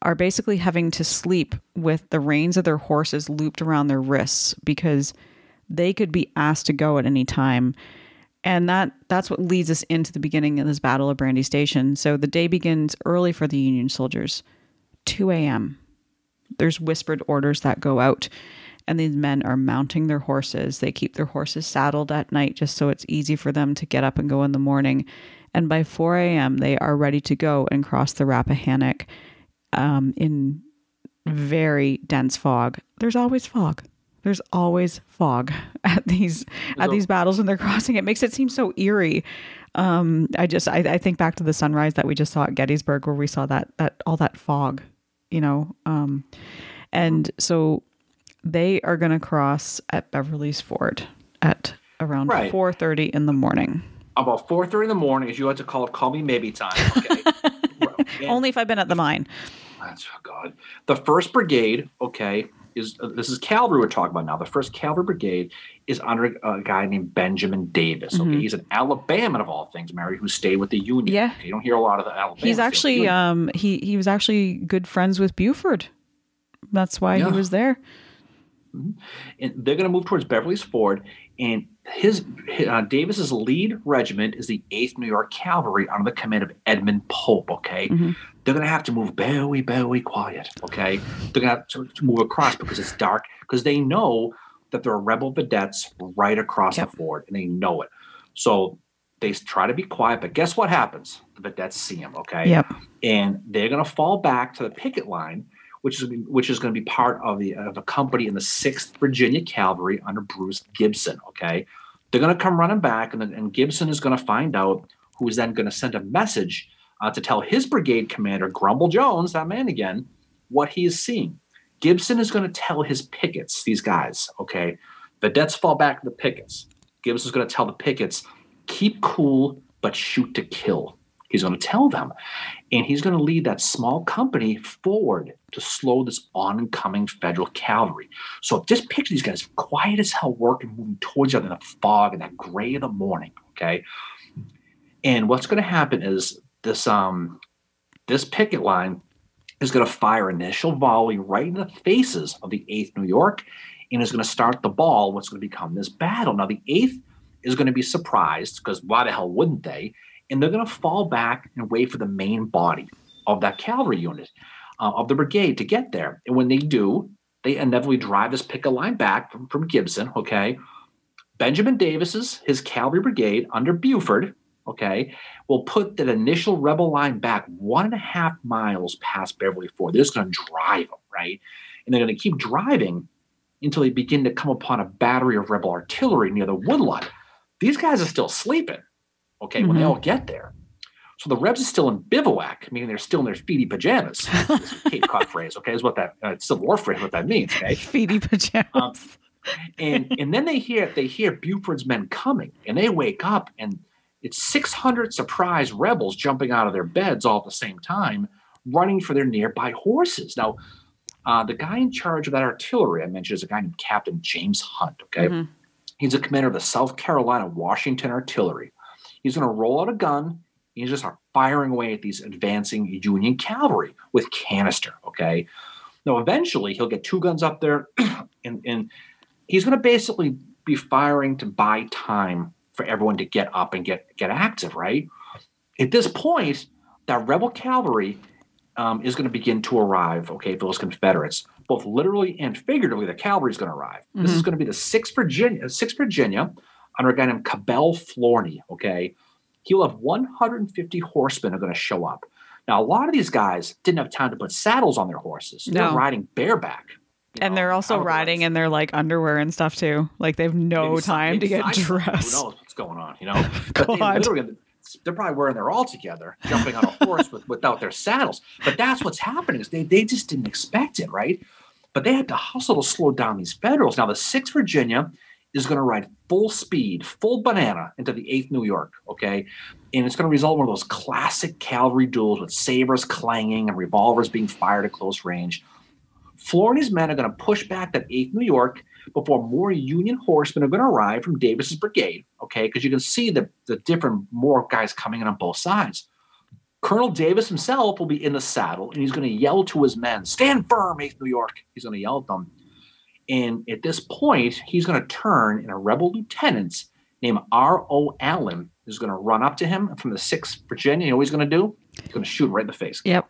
are basically having to sleep with the reins of their horses looped around their wrists because they could be asked to go at any time. And that's what leads us into the beginning of this Battle of Brandy Station. So the day begins early for the Union soldiers, 2 a.m. There's whispered orders that go out, and these men are mounting their horses. They keep their horses saddled at night just so it's easy for them to get up and go in the morning. And by 4 a.m., they are ready to go and cross the Rappahannock in very dense fog. There's always fog. There's always fog at these battles when they're crossing. It makes it seem so eerie. I think back to the sunrise that we just saw at Gettysburg, where we saw that all that fog, and so they are going to cross at Beverly's Ford at around 4:30 in the morning. About 4:30 in the morning, as you like to call it, call me maybe time. Okay. Only if I've been at the mine. That's, oh God. The 1st Brigade, okay, is this is cavalry we're talking about now. The 1st Cavalry Brigade is under a guy named Benjamin Davis. Okay, he's an Alabaman of all things, Mary, who stayed with the Union. Yeah, okay? You don't hear a lot of the Alabama. He's actually he was actually good friends with Buford. That's why he was there. And they're going to move towards Beverly's Ford, and Davis's lead regiment is the 8th New York Cavalry under the command of Edmund Pope. Okay, they're going to have to move very, very quiet. Okay, they're going to have to move across because it's dark, because they know that there are rebel vedettes right across the ford, and they know it. So they try to be quiet, but guess what happens? The vedettes see them. Okay, and they're going to fall back to the picket line, which is going to be part of a company in the 6th Virginia Cavalry under Bruce Gibson. Okay, they're going to come running back, and Gibson is going to find out, who is then going to send a message to tell his brigade commander, Grumble Jones, that man again, what he is seeing. Gibson is going to tell his pickets, these guys, okay, vedettes fall back to the pickets. Gibson is going to tell the pickets, keep cool, but shoot to kill. He's going to tell them, and he's going to lead that small company forward to slow this oncoming federal cavalry. So just picture these guys quiet as hell, working, moving towards each other in the fog and that gray of the morning. Okay, and what's going to happen is this picket line is going to fire initial volley right in the faces of the 8th New York, and is going to start the ball. What's going to become this battle? Now the 8th is going to be surprised, because why the hell wouldn't they? And they're going to fall back and wait for the main body of that cavalry unit, of the brigade, to get there. And when they do, they inevitably drive this picket line back from Gibson, okay? Benjamin Davis's, his cavalry brigade under Buford, okay, will put that initial rebel line back 1.5 miles past Beverly Ford. They're just going to drive them, right? And they're going to keep driving until they begin to come upon a battery of rebel artillery near the woodlot. These guys are still sleeping, okay, when they all get there. So the Rebs are still in bivouac, meaning they're still in their feety pajamas. Cape Cod phrase, okay, is what that Civil War phrase, what that means, okay? Feety pajamas. And then they hear Buford's men coming, and they wake up, and it's 600 surprise rebels jumping out of their beds all at the same time, running for their nearby horses. Now, the guy in charge of that artillery I mentioned is a guy named Captain James Hunt, okay? He's a commander of the South Carolina Washington Artillery. He's going to roll out a gun. He's just start firing away at these advancing Union cavalry with canister, okay? Now, eventually, he'll get 2 guns up there, and he's going to basically be firing to buy time for everyone to get up and get active, right? At this point, that rebel cavalry is going to begin to arrive, okay, for those Confederates. Both literally and figuratively, the cavalry is going to arrive. This is going to be the 6th Virginia, under a guy named Cabell Florney, okay? He'll have 150 horsemen are going to show up. Now, a lot of these guys didn't have time to put saddles on their horses. They're riding bareback. And they're also riding in their like underwear and stuff too. Like they have no time to get dressed. Who knows what's going on, you know? But they're probably wearing their all together, jumping on a horse without their saddles. But that's what's happening is they just didn't expect it, right? But they had to hustle to slow down these Federals. Now, the 6th Virginia is going to ride full speed, full banana into the 8th New York, okay? And it's going to result in one of those classic cavalry duels with sabers clanging and revolvers being fired at close range. Florney's men are going to push back that 8th New York before more Union horsemen are going to arrive from Davis's brigade, okay? Because you can see the different more guys coming in on both sides. Colonel Davis himself will be in the saddle, and he's going to yell to his men, "Stand firm, 8th New York." He's going to yell at them. And at this point, he's going to turn, and a rebel lieutenant named R.O. Allen is going to run up to him from the 6th Virginia. You know what he's going to do? He's going to shoot him right in the face. Yep.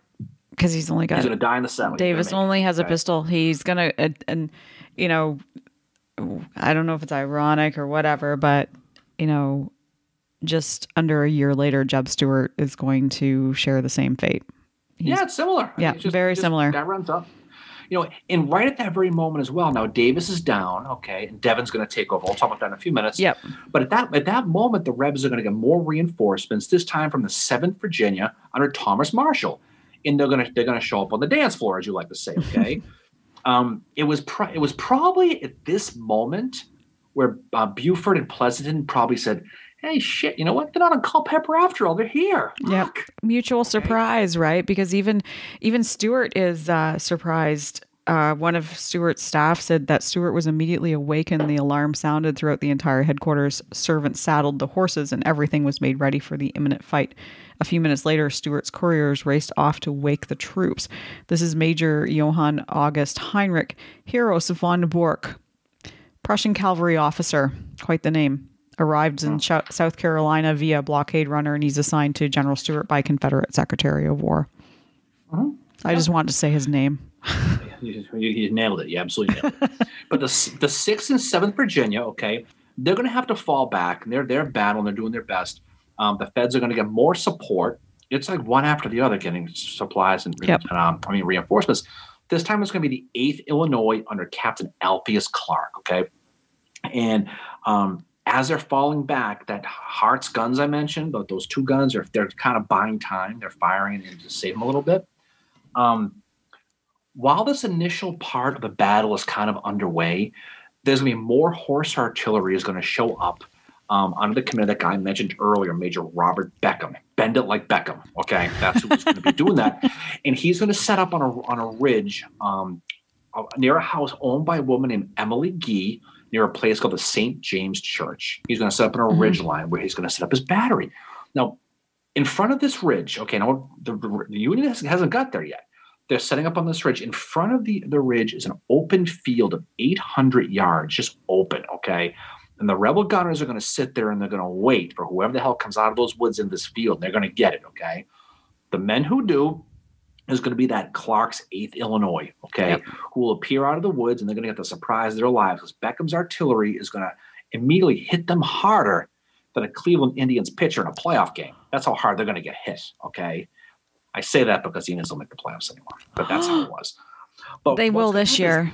Because he's only got... He's going to die in the saddle. Davis only has a pistol. He's going to... And, you know, I don't know if it's ironic or whatever, but, you know, just under a year later, Jeb Stuart is going to share the same fate. It's similar. Yeah, very similar. Guy runs up. You know, and right at that very moment as well, now Davis is down, okay, and Devon's going to take over. I'll talk about that in a few minutes. Yep. But at that moment, the Rebs are going to get more reinforcements, this time from the 7th Virginia under Thomas Marshall. And they're going to show up on the dance floor, as you like to say, okay? It was probably at this moment where Buford and Pleasanton probably said, "Hey, shit, you know what? They're not on Culpeper after all. They're here." Yep. Mutual surprise, right? Because even Stuart is surprised One of Stuart's staff said that Stuart was immediately awakened. The alarm sounded throughout the entire headquarters. Servants saddled the horses and everything was made ready for the imminent fight. A few minutes later, Stuart's couriers raced off to wake the troops. This is Major Johann August Heinrich Heros von Bork, Prussian cavalry officer, quite the name. Arrived in South Carolina via blockade runner, and he's assigned to General Stuart by Confederate Secretary of War. I just wanted to say his name. You nailed it. You absolutely nailed it. But the 6th and 7th Virginia, okay, they're going to have to fall back. They're battling. They're doing their best. The Feds are going to get more support. It's like one after the other getting supplies and reinforcements. This time it's going to be the 8th Illinois under Captain Alpheus Clark, okay? And as they're falling back, that Hart's guns I mentioned, those 2 guns, they're kind of buying time. They're firing and to save them a little bit. While this initial part of the battle is kind of underway, there's going to be more horse artillery is going to show up under the command of that guy I mentioned earlier, Major Robert Beckham. Bend it like Beckham, okay? That's who's going to be doing that. And he's going to set up on a ridge near a house owned by a woman named Emily Gee, near a place called the St. James Church. He's going to set up on a ridge line where he's going to set up his battery. Now, in front of this ridge, okay, now the Union hasn't got there yet. They're setting up on this ridge. In front of the ridge is an open field of 800 yards, just open, okay? And the rebel gunners are going to sit there and they're going to wait for whoever the hell comes out of those woods in this field. And they're going to get it, okay? The men who do is going to be that Clark's 8th Illinois, okay, who will appear out of the woods, and they're going to get the surprise of their lives because Beckham's artillery is going to immediately hit them harder than a Cleveland Indians pitcher in a playoff game. That's how hard they're going to get hit, okay? I say that because the Indians don't make the playoffs anymore, but that's how it was. But they will this year.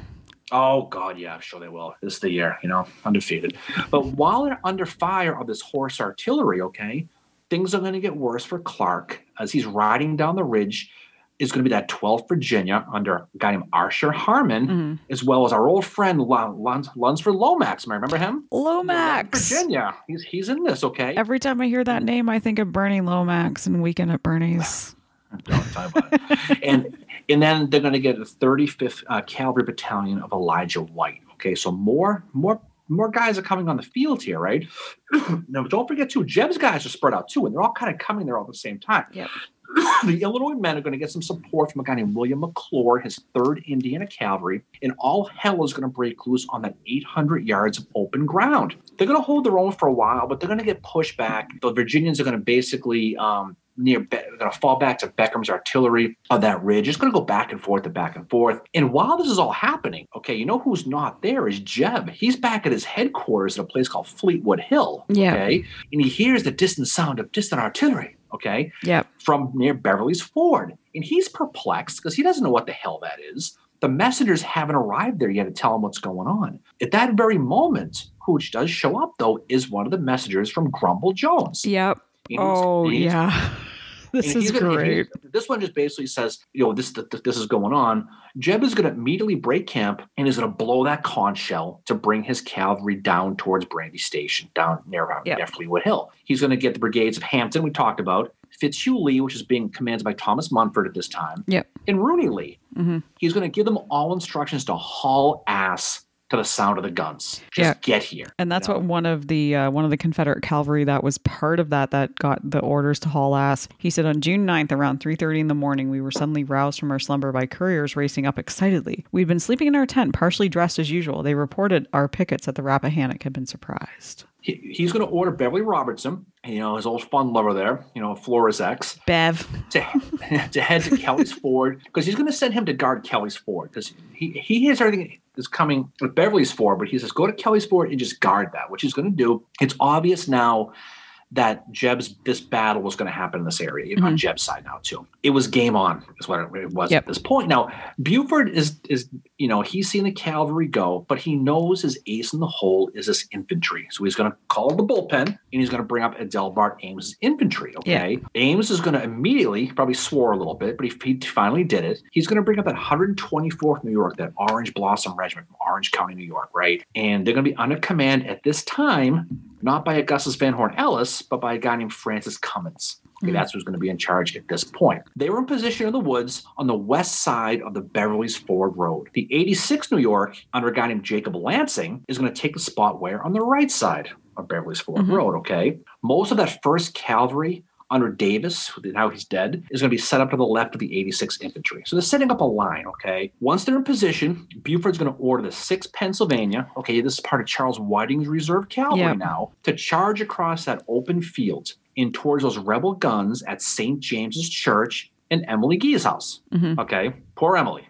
Oh, God, yeah, I'm sure they will. This is the year, undefeated. But while they're under fire of this horse artillery, okay, things are going to get worse for Clark as he's riding down the ridge. Is going to be that 12th Virginia under a guy named Archer Harmon, as well as our old friend Lunsford Lomax. Remember him? Lomax. Virginia. He's in this, okay? Every time I hear that name, I think of Bernie Lomax and Weekend at Bernie's. Don't talk about it. And then they're going to get the 35th Cavalry Battalion of Elijah White. Okay, so more guys are coming on the field here, right? Now, don't forget, too, Jeb's guys are spread out, too, and they're all kind of coming there all at the same time. Yep. The Illinois men are going to get some support from a guy named William McClure, his 3rd Indiana Cavalry, and all hell is going to break loose on that 800 yards of open ground. They're going to hold their own for a while, but they're going to get pushed back. The Virginians are going to basically they're going to fall back to Beckham's artillery on that ridge. It's going to go back and forth and back and forth. And while this is all happening, okay, you know who's not there is Jeb. He's back at his headquarters at a place called Fleetwood Hill, okay? And he hears the distant sound of distant artillery, okay? Yeah. From near Beverly's Ford. And he's perplexed because he doesn't know what the hell that is. The messengers haven't arrived there yet to tell him what's going on. At that very moment, which does show up, though, is one of the messengers from Grumble Jones. Yep. This is great. This one just basically says, this is going on. Jeb is going to immediately break camp and is going to blow that conch shell to bring his cavalry down towards Brandy Station, down near Fleetwood Hill. He's going to get the brigades of Hampton, we talked about, Fitzhugh Lee, which is being commanded by Thomas Munford at this time, and Rooney Lee. He's going to give them all instructions to haul ass to the sound of the guns. Just get here. And that's what one of the Confederate cavalry that was part of that got the orders to haul ass. He said on June 9th, around 3:30 in the morning, we were suddenly roused from our slumber by couriers racing up excitedly. We'd been sleeping in our tent, partially dressed as usual. They reported our pickets at the Rappahannock had been surprised. He's going to order Beverly Robertson, his old fun lover there, Flora's ex, Bev, to head to Kelly's Ford, because he's going to send him to guard Kelly's Ford, because he hears everything is coming with Beverly's Ford, but he says, go to Kelly's Ford and just guard that, which he's going to do. It's obvious now that this battle was going to happen in this area, on Jeb's side now too. It was game on, is what it was at this point. Now, Buford is he's seen the cavalry go, but he knows his ace in the hole is this infantry. So he's going to call the bullpen, and he's going to bring up Adelbert Ames's infantry, okay? Yeah. Ames is going to immediately, probably swore a little bit, but he finally did it. He's going to bring up that 124th New York, that Orange Blossom Regiment from Orange County, New York, right? And they're going to be under command at this time, not by Augustus Van Horn Ellis, but by a guy named Francis Cummins. Okay, that's who's going to be in charge at this point. They were in position in the woods on the west side of the Beverly's Ford Road. The 86th New York, under a guy named Jacob Lansing, is going to take the spot where? On the right side of Beverly's Ford Road, okay? Most of that 1st Cavalry under Davis, now he's dead, is going to be set up to the left of the 86th Infantry. So they're setting up a line, okay? Once they're in position, Buford's going to order the 6th Pennsylvania, okay, this is part of Charles Whiting's reserve cavalry now, to charge across that open field in towards those rebel guns at St. James's Church and Emily Gee's house, okay? Poor Emily.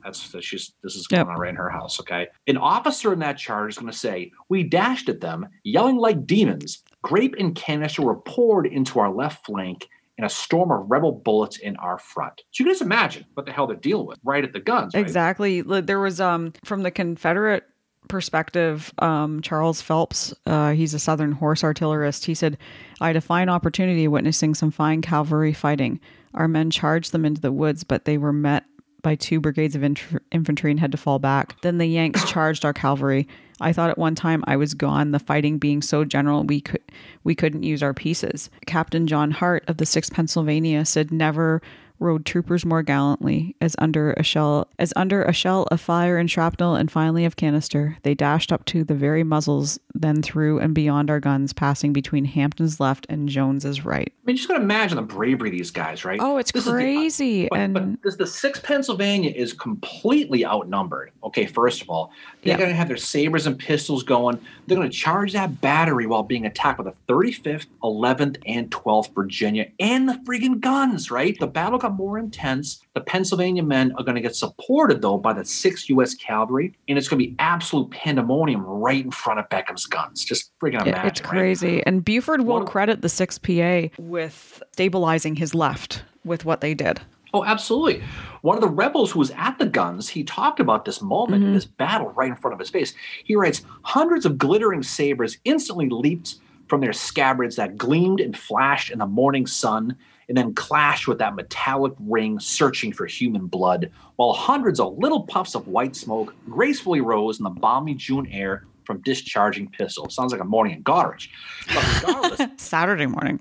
This is going on right in her house, okay? An officer in that charge is going to say, "We dashed at them, yelling like demons. Grape and canister were poured into our left flank and a storm of rebel bullets in our front." So you can just imagine what the hell they're dealing with right at the guns, right? Exactly. There was, from the Confederate perspective, Charles Phelps, he's a Southern horse artillerist. He said, "I had a fine opportunity witnessing some fine cavalry fighting. Our men charged them into the woods, but they were met by 2 brigades of infantry and had to fall back. Then the Yanks charged our cavalry. I thought at one time I was gone, the fighting being so general we couldn't use our pieces." Captain John Hart of the 6th Pennsylvania said, "Never rode troopers more gallantly, as under a shell of fire and shrapnel and finally of canister. They dashed up to the very muzzles, then through and beyond our guns, passing between Hampton's left and Jones's right." I mean, just got to imagine the bravery of these guys, right? Oh, it's crazy. But the 6th Pennsylvania is completely outnumbered. Okay, first of all, they're going to have their sabers and pistols going. They're going to charge that battery while being attacked by the 35th, 11th, and 12th Virginia and the friggin' guns, right? The battle got more intense. The Pennsylvania men are going to get supported, though, by the 6th U.S. Cavalry, and it's going to be absolute pandemonium right in front of Beckham's guns. Just friggin' imagine, it's crazy. Right? And Buford will credit the 6th PA with stabilizing his left with what they did. Oh, absolutely. One of the rebels who was at the guns, he talked about this moment in this battle right in front of his face. He writes, "Hundreds of glittering sabers instantly leaped from their scabbards that gleamed and flashed in the morning sun and then clashed with that metallic ring searching for human blood, while hundreds of little puffs of white smoke gracefully rose in the balmy June air from discharging pistols." Sounds like a morning in Goderich. But regardless, Saturday morning.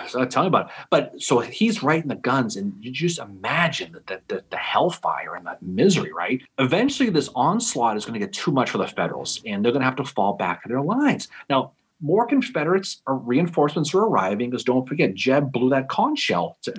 So I'll tell you about it. But so he's writing the guns, and you just imagine the hellfire and that misery, right? Eventually, this onslaught is going to get too much for the Federals, and they're going to have to fall back to their lines. Now, more Confederates or reinforcements are arriving because don't forget, Jeb blew that conch shell to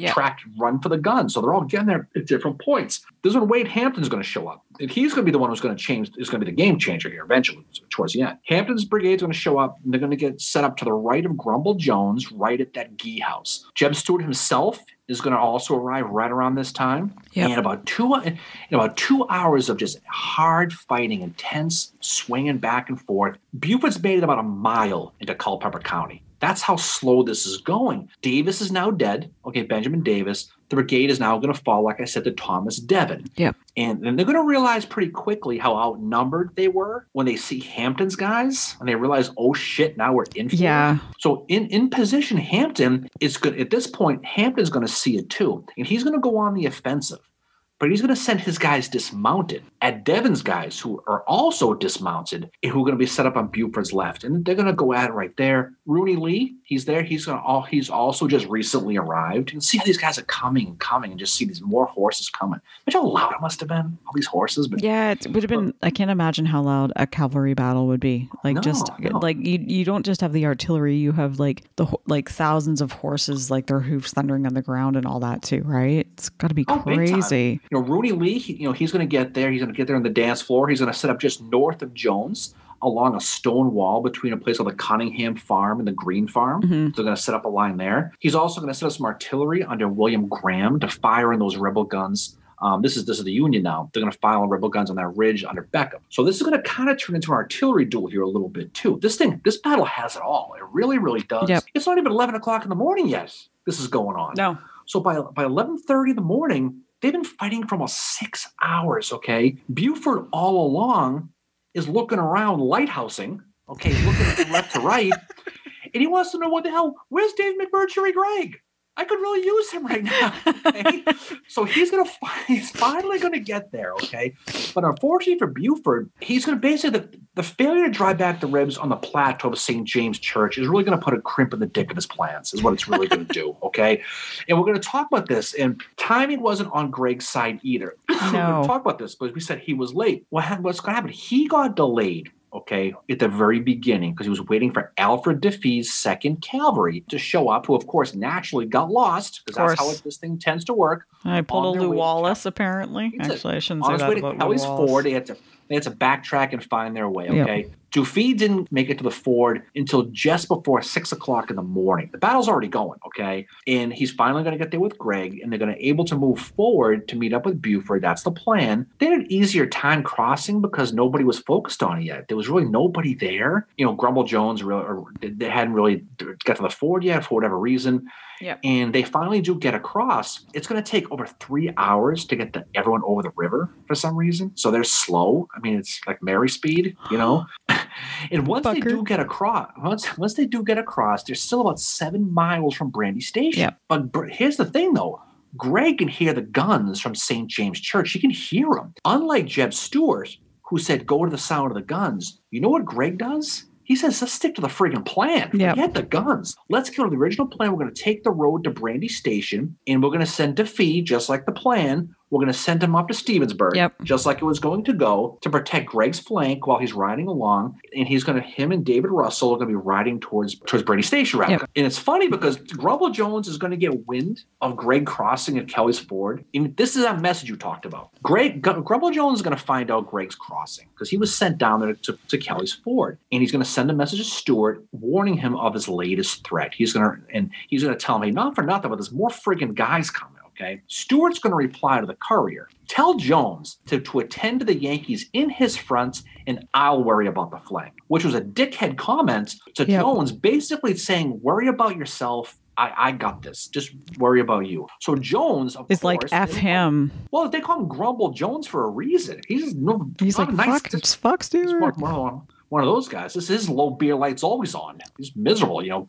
run for the guns. So they're all getting there at different points. This is when Wade Hampton's going to show up. And he's going to be the one who's going to change, is going to be the game changer here eventually, towards the end. Hampton's brigade's going to show up, and they're going to get set up to the right of Grumble Jones, right at that Gee house. Jeb Stuart himself is going to also arrive right around this time. Yep. And about 2 hours of just hard fighting, intense swinging back and forth, Buford's made it about a mile into Culpeper County. That's how slow this is going. Davis is now dead. Okay, Benjamin Davis. The brigade is now going to fall, like I said, to Thomas Devon. Yep. And then they're going to realize pretty quickly how outnumbered they were when they see Hampton's guys, and they realize, oh shit, now we're in for it. So in position, Hampton is good. At this point, Hampton's going to see it too, and he's going to go on the offensive. But he's going to send his guys dismounted at Devon's guys, who are also dismounted, and who are going to be set up on Buford's left. And they're going to go at it right there. Rooney Lee, he's there. He's also just recently arrived. And see how these guys are coming, and just see these more horses coming. Imagine how loud it must have been, all these horses. But, yeah, it would have been, I can't imagine how loud a cavalry battle would be. Like, like you don't just have the artillery, you have like thousands of horses, like their hoofs thundering on the ground and all that too, right? It's got to be crazy. Rooney Lee, he's going to get there. He's going to get there on the dance floor. He's going to set up just north of Jones along a stone wall between a place called the Cunningham Farm and the Green Farm. So they're going to set up a line there. He's also going to set up some artillery under William Graham to fire in those rebel guns. This is the Union now. They're going to fire on rebel guns on that ridge under Beckham. So this is going to kind of turn into an artillery duel here a little bit too. This battle has it all. It really, really does. Yep. It's not even 11 o'clock in the morning yet. This is going on. No. So by 11:30 in the morning, they've been fighting for almost 6 hours, okay? Buford all along is looking around, lighthousing, okay, looking from left to right, and he wants to know what the hell, where's Dave McMurtry Gregg? I could really use him right now. Okay? So he's finally gonna get there, okay? But unfortunately for Buford, he's gonna basically the failure to drive back the ribs on the plateau of St. James Church is really gonna put a crimp in the dick of his plans, is what it's really gonna do, okay? And we're gonna talk about this, and timing wasn't on Greg's side either. No. We're gonna talk about this, but we said he was late. What's gonna happen? He got delayed. Okay, at the very beginning, because he was waiting for Alfred Defee's 2nd Cavalry to show up, who, of course, naturally got lost, because that's how this thing tends to work. I pulled a Lew Wallace, apparently. Actually, I shouldn't say that about Lew Wallace. Ford, they had to backtrack and find their way, okay? Yep. Defee didn't make it to the ford until just before 6 o'clock in the morning. The battle's already going, okay? And he's finally going to get there with Greg, and they're going to able to move forward to meet up with Buford. That's the plan. They had an easier time crossing because nobody was focused on it yet. There was really nobody there. You know, Grumble Jones, they hadn't really got to the ford yet for whatever reason. Yep. And they finally do get across. It's going to take over 3 hours to get everyone over the river for some reason. So they're slow. I mean, it's like Mary speed, you know? And once they do get across, they're still about 7 miles from Brandy Station. Yep. But here's the thing, though. Greg can hear the guns from St. James Church. He can hear them. Unlike Jeb Stuart, who said, go to the sound of the guns. You know what Greg does? He says, let's stick to the friggin' plan. Yep. Forget the guns. Let's go to the original plan. We're going to take the road to Brandy Station, and we're going to send Defee, just like the plan. We're going to send him up to Stevensburg, just like it was going to go, to protect Greg's flank while he's riding along. And him and David Russell are going to be riding towards Brandy Station. Yep. And it's funny because Grumble Jones is going to get wind of Greg crossing at Kelly's Ford. And this is that message you talked about. Grumble Jones is going to find out Greg's crossing because he was sent down there to Kelly's Ford. And he's going to send a message to Stuart warning him of his latest threat. He's going to tell him, hey, not for nothing, but there's more friggin' guys coming. Okay, Stewart's going to reply to the courier. Tell Jones to attend to the Yankees in his front, and I'll worry about the flank, which was a dickhead comment to Jones, basically saying, worry about yourself. I got this. Just worry about you. So Jones, of course, like F him. Well, they call him Grumble Jones for a reason. He's like, nice. Fuck Stewart. One of those guys. This is low beer lights always on. He's miserable, you know.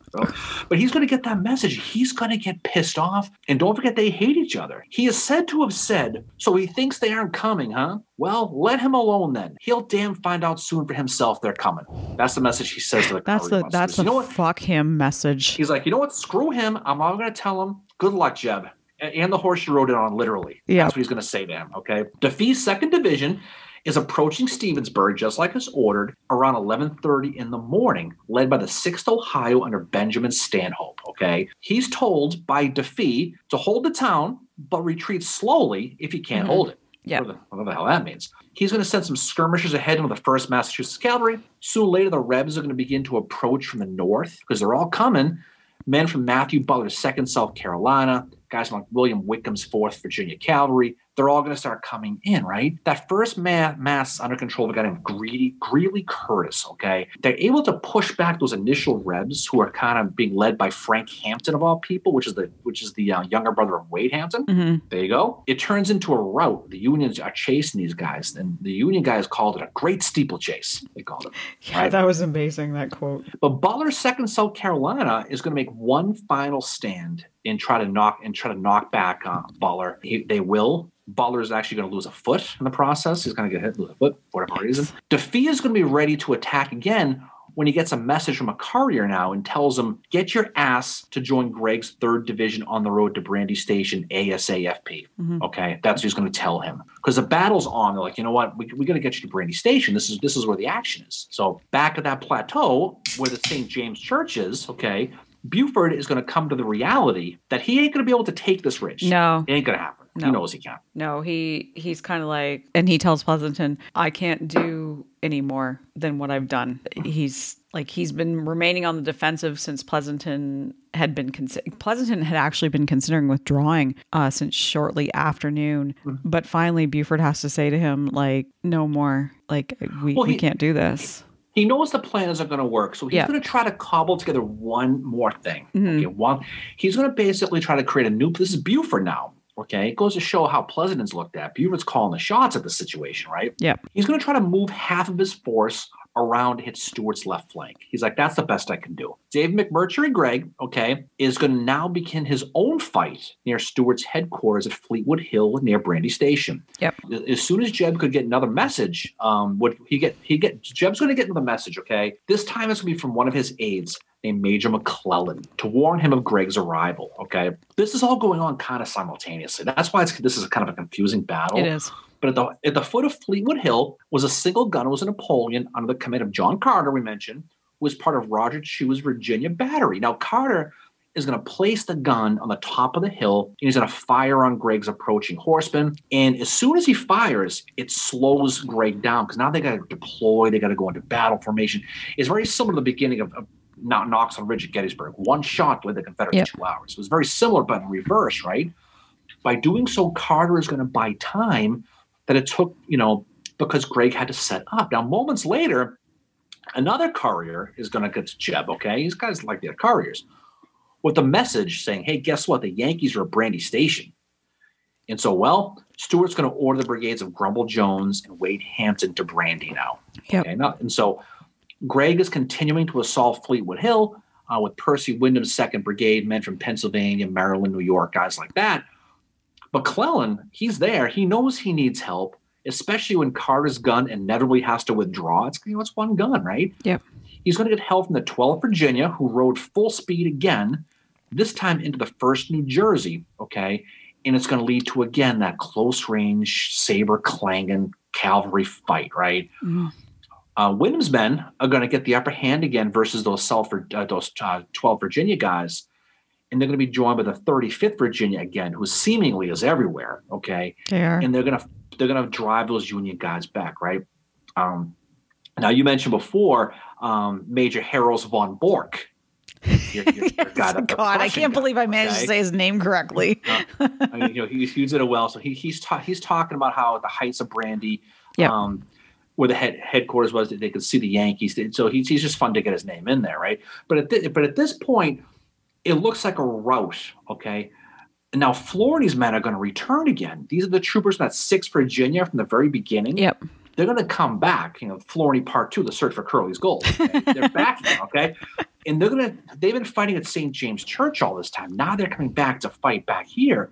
But he's going to get that message. He's going to get pissed off. And don't forget, they hate each other. He is said to have said, so he thinks they aren't coming, huh? Well, let him alone then. He'll damn find out soon for himself they're coming. That's the message he says to the courier. That's the fuck him message. He's like, you know what? Screw him. I'm not going to tell him. Good luck, Jeb. And the horse you rode it on, literally. Yeah. That's what he's going to say to him, okay? Defee's 2nd Division is approaching Stevensburg, just like is ordered, around 11:30 in the morning, led by the 6th Ohio under Benjamin Stanhope, okay? He's told by Defee to hold the town, but retreat slowly if he can't hold it. Yeah. Whatever the hell that means. He's going to send some skirmishers ahead of the 1st Massachusetts Cavalry. Soon later, the Rebs are going to begin to approach from the north, because they're all coming. Men from Matthew Butler's 2nd South Carolina, guys from William Wickham's 4th Virginia Cavalry, they're all going to start coming in, right? That first mass under control of a guy named Greeley Curtis, okay? They're able to push back those initial Rebs who are kind of being led by Frank Hampton of all people, which is the younger brother of Wade Hampton. Mm-hmm. There you go. It turns into a rout. The Unions are chasing these guys, and the Union guys called it a great steeplechase. They called it. Yeah, right? That was amazing, that quote. But Butler's 2nd South Carolina is going to make one final stand and try to knock back Butler. They will. Butler is actually going to lose a foot in the process. He's going to get hit with a foot for whatever reason. Defee is going to be ready to attack again when he gets a message from a courier now and tells him, get your ass to join Greg's 3rd Division on the road to Brandy Station ASAFP. Mm-hmm. Okay, that's what he's going to tell him. Because the battle's on. They're like, you know what? We got to get you to Brandy Station. This is where the action is. So back at that plateau where the St. James Church is, okay, Buford is going to come to the reality that he ain't going to be able to take this ridge. No. It ain't going to happen. No. He knows he can't. No, he's kind of like, and he tells Pleasanton, I can't do any more than what I've done. He's been remaining on the defensive since Pleasanton had actually been considering withdrawing since shortly after noon. Mm-hmm. But finally, Buford has to say to him, like, no more. Like, we can't do this. He knows the plan isn't going to work, so he's going to try to cobble together one more thing. Mm-hmm. Okay, he's going to basically try to create a new. This is Buford now. Okay, it goes to show how Pleasanton's looked at. Buford's calling the shots at the situation, right? Yep. He's going to try to move half of his force around to hit Stuart's left flank. He's like, that's the best I can do. David McMurtry Gregg, okay, is going to now begin his own fight near Stuart's headquarters at Fleetwood Hill near Brandy Station. Yep. As soon as Jeb could get another message, Jeb's going to get another message, okay? This time it's going to be from one of his aides named Major McClellan to warn him of Gregg's arrival, okay? This is all going on kind of simultaneously. That's why this is kind of a confusing battle. It is. But at the foot of Fleetwood Hill was a single gun. It was a Napoleon under the command of John Carter, we mentioned, who was part of Roger Chewa's Virginia battery. Now, Carter is going to place the gun on the top of the hill, and he's going to fire on Gregg's approaching horsemen. And as soon as he fires, it slows Gregg down because now they got to deploy. They got to go into battle formation. It's very similar to the beginning of Knox on Ridge at Gettysburg. One shot with the Confederates 2 hours. It was very similar, but in reverse, right? By doing so, Carter is going to buy time that it took, because Gregg had to set up. Now, moments later, another courier is going to get to Jeb, okay? These guys like their couriers, with a message saying, hey, guess what? The Yankees are at Brandy Station. And so, Stuart's going to order the brigades of Grumble Jones and Wade Hampton to Brandy now. Yep. Okay? And so Gregg is continuing to assault Fleetwood Hill with Percy Wyndham's 2nd Brigade, men from Pennsylvania, Maryland, New York, guys like that. McClellan, he's there. He knows he needs help, especially when Carter's gun inevitably has to withdraw. It's one gun, right? Yep. He's going to get help from the 12th Virginia, who rode full speed again, this time into the 1st New Jersey, okay? And it's going to lead to, again, that close-range, saber-clanging cavalry fight, right? Mm-hmm. Wyndham's men are going to get the upper hand again versus those 12 Virginia guys. And they're going to be joined by the 35th Virginia again, who seemingly is everywhere. Okay, they are. And they're gonna drive those Union guys back, right? Now you mentioned before Major Harold von Bork. Your guy, God, I can't believe I managed to say his name correctly. He did it well. So he's talking about how at the heights of Brandy, where the headquarters was, they could see the Yankees. So he's just fun to get his name in there, right? But at this point, it looks like a rout, okay? And now Flority's men are going to return again. These are the troopers from that 6th Virginia from the very beginning. Yep. They're going to come back, Flority Part 2, the search for Curly's gold. Okay? They're back now, okay? And they've been fighting at St. James Church all this time. Now they're coming back to fight back here.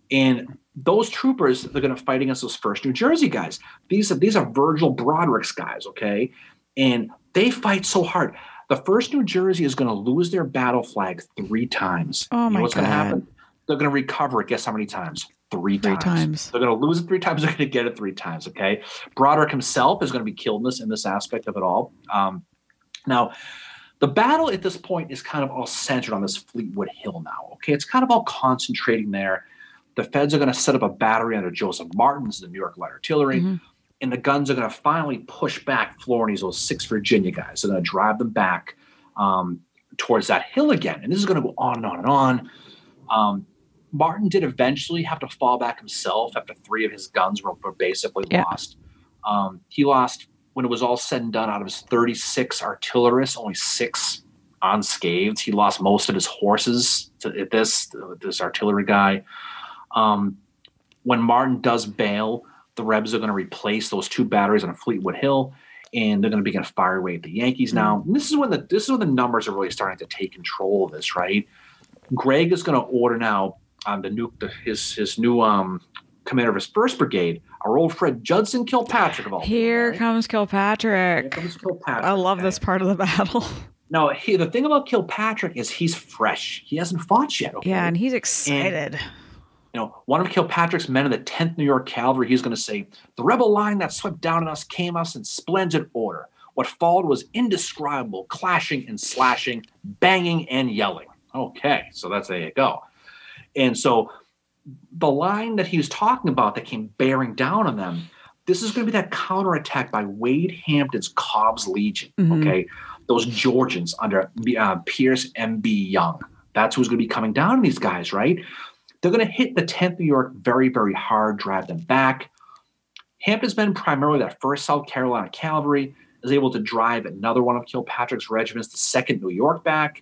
And those troopers, they're going to fight against those 1st New Jersey guys. These are Virgil Broderick's guys, okay? And they fight so hard. The 1st New Jersey is going to lose their battle flag 3 times. Oh, my God. What's going to happen? They're going to recover it. Guess how many times? 3 times. They're going to lose it 3 times. They're going to get it 3 times, okay? Broderick himself is going to be killed in this aspect of it all. Now, the battle at this point is kind of all centered on this Fleetwood Hill now, okay? It's kind of all concentrating there. The Feds are going to set up a battery under Joseph Martin's, the New York Light Artillery. Mm-hmm. And the guns are going to finally push back Flority's, those 6 Virginia guys. They're going to drive them back towards that hill again. And this is going to go on and on and on. Martin did eventually have to fall back himself after 3 of his guns were basically lost. He lost, when it was all said and done, out of his 36 artillerists, only 6 unscathed. He lost most of his horses to this artillery guy. When Martin does bail, the Rebs are going to replace those 2 batteries on Fleetwood Hill, and they're going to begin to fire away at the Yankees now. And this is when the numbers are really starting to take control of this, right? Gregg is going to order now his new commander of his 1st Brigade, our old friend Judson Kilpatrick of all people. Here comes Kilpatrick. I love this part of the battle. Now, the thing about Kilpatrick is he's fresh. He hasn't fought yet. Okay? Yeah, and he's excited. And, one of Kilpatrick's men in the 10th New York Cavalry, he's going to say, the rebel line that swept down on us came us in splendid order. What followed was indescribable, clashing and slashing, banging and yelling. Okay, so there you go. And so the line that he was talking about that came bearing down on them, this is going to be that counterattack by Wade Hampton's Cobb's Legion, okay? Those Georgians under Pierce M.B. Young. That's who's going to be coming down on these guys, right? They're going to hit the 10th New York very, very hard, drive them back. Hampton's men, primarily that 1st South Carolina Cavalry, is able to drive another one of Kilpatrick's regiments, the 2nd New York, back.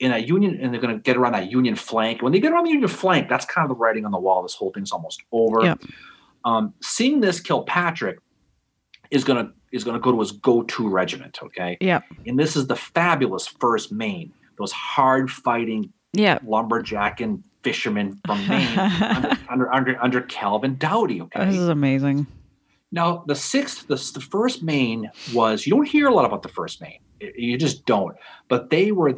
in a Union, and they're going to get around that Union flank. When they get around the Union flank, that's kind of the writing on the wall. This whole thing's almost over. Yep. Seeing this, Kilpatrick is going to go to his go-to regiment, okay? Yeah. And this is the fabulous 1st Maine, those hard-fighting, lumberjacking fishermen from Maine under Calvin Doughty, okay? This is amazing. Now, the 1st Maine was, you don't hear a lot about the 1st Maine. You just don't. But they were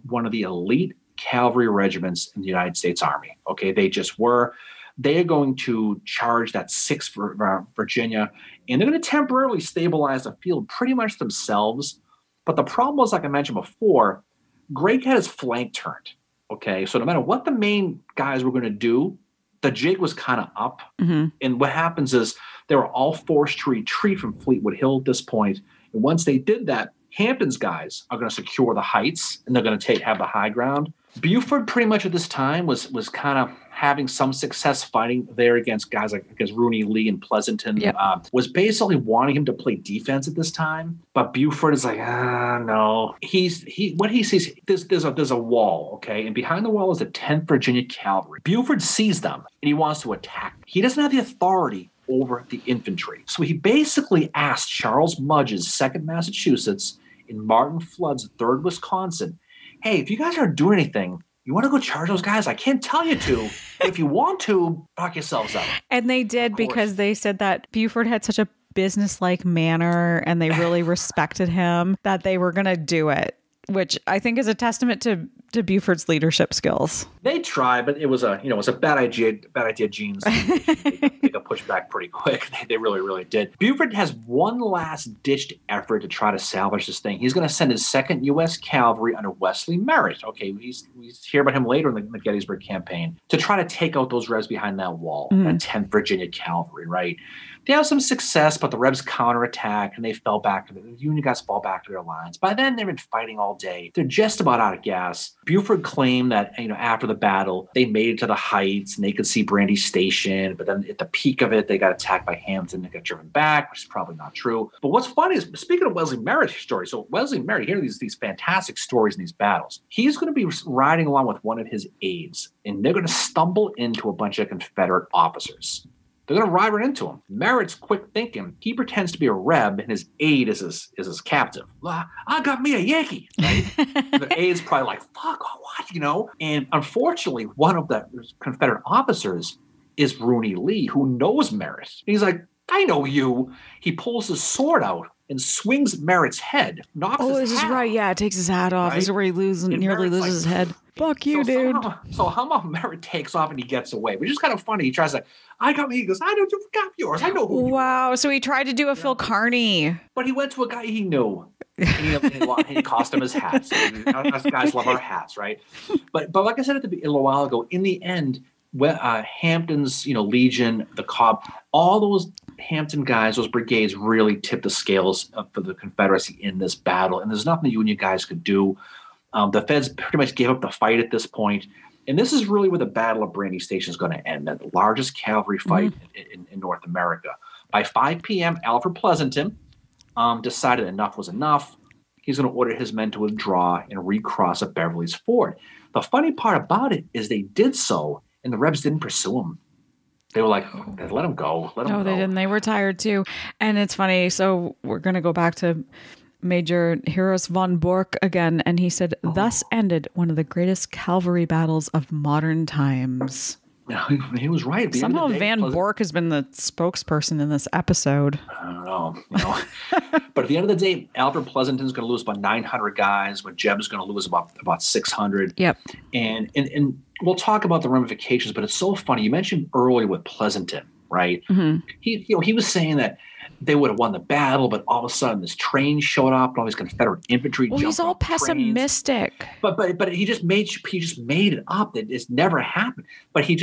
one of the elite cavalry regiments in the United States Army, okay? They just were. They are going to charge that 6th Virginia, and they're going to temporarily stabilize the field pretty much themselves. But the problem was, like I mentioned before, Gregg had his flank turned, okay? So no matter what the Maine guys were going to do, the jig was kind of up. Mm-hmm. And what happens is they were all forced to retreat from Fleetwood Hill at this point. And once they did that, Hampton's guys are going to secure the heights, and they're going to have the high ground. Buford pretty much at this time was kind of having some success fighting there against guys like Rooney Lee and Pleasanton. Yep. Was basically wanting him to play defense at this time, but Buford is like, no. What he sees, there's a wall, okay, and behind the wall is the 10th Virginia Cavalry. Buford sees them and he wants to attack. He doesn't have the authority over the infantry, so he basically asked Charles Mudge's 2nd Massachusetts and Martin Flood's 3rd Wisconsin, hey, if you guys aren't doing anything, you want to go charge those guys? I can't tell you to. If you want to, knock yourselves out. And they did, because they said that Buford had such a businesslike manner and they really respected him that they were going to do it, which I think is a testament to Buford's leadership skills. They tried, but it was a bad idea. Genes. They got pushed back pretty quick. They really, really did. Buford has one last ditched effort to try to salvage this thing. He's going to send his 2nd U.S. Cavalry under Wesley Merritt. Okay, we hear about him later in the Gettysburg Campaign to try to take out those Rebs behind that wall. That 10th Virginia Cavalry, right? They have some success, but the Rebs counterattack and they fell back. The Union guys fall back to their lines. By then, they've been fighting all day. They're just about out of gas. Buford claimed that after the battle, they made it to the heights and they could see Brandy Station. But then at the peak of it, they got attacked by Hampton. They got driven back, which is probably not true. But what's funny is, speaking of Wesley Merritt's story, so Wesley Merritt, hear these fantastic stories in these battles. He's going to be riding along with one of his aides, and they're going to stumble into a bunch of Confederate officers. They're going to ride right into him. Merritt's quick thinking. He pretends to be a Reb, and his aide is his captive. I got me a Yankee. Right? The aide's probably like, fuck, what? And unfortunately, one of the Confederate officers is Rooney Lee, who knows Merritt. And he's like, I know you. He pulls his sword out and swings Merritt's head, knocks his hat off. Oh, this is right. Yeah, it takes his hat off. Right? This is where he nearly loses his head. Fuck you, dude. Somehow Merritt takes off and he gets away, which is kind of funny. He tries to, I got me. He goes, I don't got yours. I know who you are. Wow. So he tried to do a Phil Kearney. But he went to a guy he knew. And he cost him his hat. So us guys love our hats, right? But like I said a little while ago, in the end, Hampton's Legion, the Cobb, all those Hampton guys, those brigades really tipped the scales for the Confederacy in this battle. And there's nothing the Union guys could do. The Feds pretty much gave up the fight at this point. And this is really where the Battle of Brandy Station is going to end, the largest cavalry fight in North America. By 5 p.m., Alfred Pleasanton decided enough was enough. He's going to order his men to withdraw and recross at Beverly's Ford. The funny part about it is they did so, and the Rebs didn't pursue him. They were like, let him go. No, they didn't. They were tired too. And it's funny. So we're going to go back to Major Heros von Bork again. And he said, thus ended one of the greatest cavalry battles of modern times. Yeah, he was right. Somehow Van Bork has been the spokesperson in this episode. I don't know. But at the end of the day, Alfred Pleasanton's going to lose about 900 guys, but Jeb's going to lose about 600. Yep. And we'll talk about the ramifications, but it's so funny. You mentioned earlier with Pleasanton, right? Mm-hmm. He was saying that they would have won the battle, but all of a sudden this train showed up and all these Confederate infantry jumped. He's all pessimistic. But he just made it up that it's never happened. But he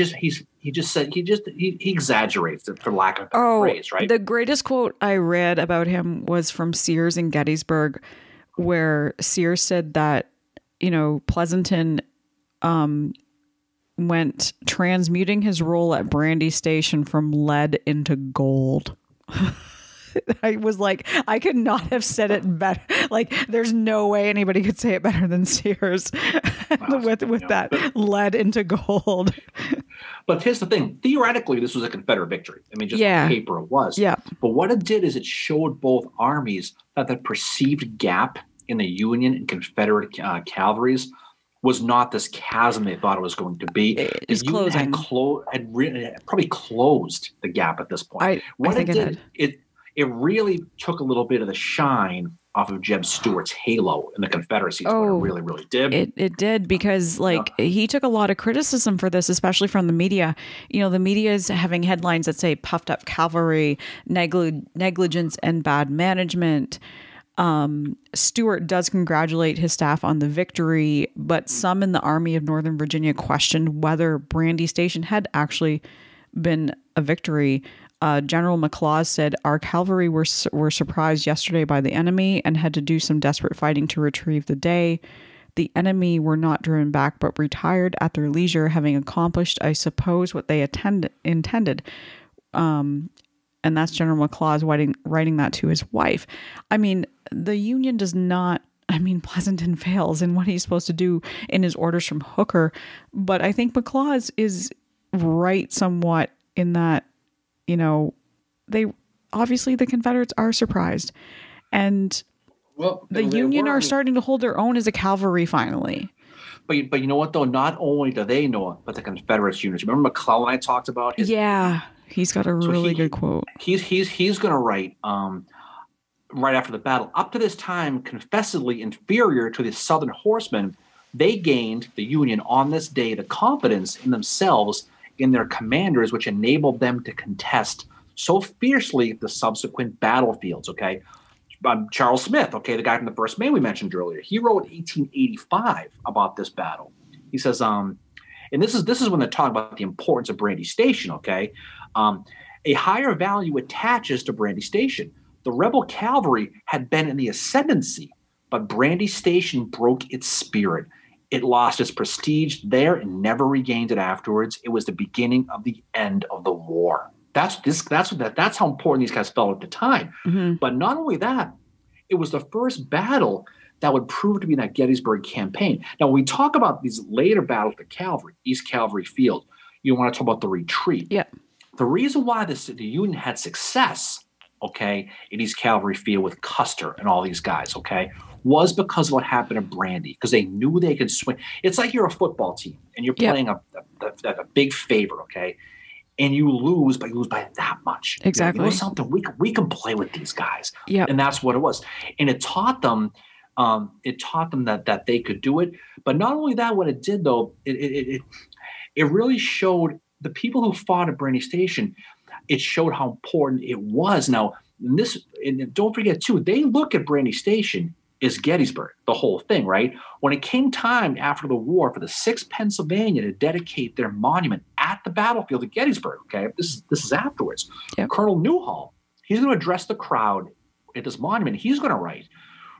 exaggerates it, for lack of a phrase, right? The greatest quote I read about him was from Sears in Gettysburg, where Sears said that Pleasanton went transmuting his role at Brandy Station from lead into gold. I was like, I could not have said it better. Like, there's no way anybody could say it better than Sears with that lead into gold. But here's the thing. Theoretically, this was a Confederate victory. I mean, just on paper it was. Yeah. But what it did is it showed both armies that the perceived gap in the Union and Confederate cavalries was not this chasm they thought it was going to be. It's closing. Had probably closed the gap at this point. I think it really took a little bit of the shine off of Jeb Stuart's halo in the Confederacy. It really, really did. It did, because he took a lot of criticism for this, especially from the media. You know, the media is having headlines that say puffed up cavalry, negligence and bad management. Stuart does congratulate his staff on the victory, but some in the Army of Northern Virginia questioned whether Brandy Station had actually been a victory. General McLaws said, "Our cavalry were surprised yesterday by the enemy and had to do some desperate fighting to retrieve the day. The enemy were not driven back, but retired at their leisure, having accomplished, I suppose, what they intended." And that's General McLaws writing that to his wife. I mean, the Union does not. I mean, Pleasanton fails in what he's supposed to do in his orders from Hooker, but I think McLaws is right somewhat in that. You know, the Confederates are surprised, and the Union are starting to hold their own as a cavalry finally. But you know what though? Not only do they know it, but the Confederates units. Remember McClellan I talked about? He's got a really good quote. He's going to write right after the battle. Up to this time, confessedly inferior to the Southern horsemen, they gained, the Union, on this day the confidence in themselves, in their commanders, which enabled them to contest so fiercely the subsequent battlefields. Okay, Charles Smith, the guy from the 1st Maine we mentioned earlier, he wrote 1885 about this battle. He says, and this is when they're talking about the importance of Brandy Station. Okay, a higher value attaches to Brandy Station. The rebel cavalry had been in the ascendancy, but Brandy Station broke its spirit. It lost its prestige there and never regained it afterwards. It was the beginning of the end of the war. That's how important these guys felt at the time. Mm-hmm. But not only that, it was the first battle that would prove to be that Gettysburg Campaign. Now, when we talk about these later battles, the cavalry, East Cavalry Field, you want to talk about the retreat. Yeah. The reason why the Union had success, in East Cavalry Field with Custer and all these guys, was because of what happened in Brandy, because they knew they could swing. It's like you're a football team and you're playing a big favor, and you lose, but you lose by that much. Exactly. You know something? We can play with these guys. Yeah. And that's what it was. And it taught them that they could do it. But not only that, what it did though, it really showed the people who fought at Brandy Station. It showed how important it was. Now, and don't forget too, they look at Brandy Station is Gettysburg, the whole thing, right? When it came time after the war for the 6th Pennsylvania to dedicate their monument at the battlefield of Gettysburg, this is afterwards. Yep. Colonel Newhall, he's going to address the crowd at this monument. He's going to write,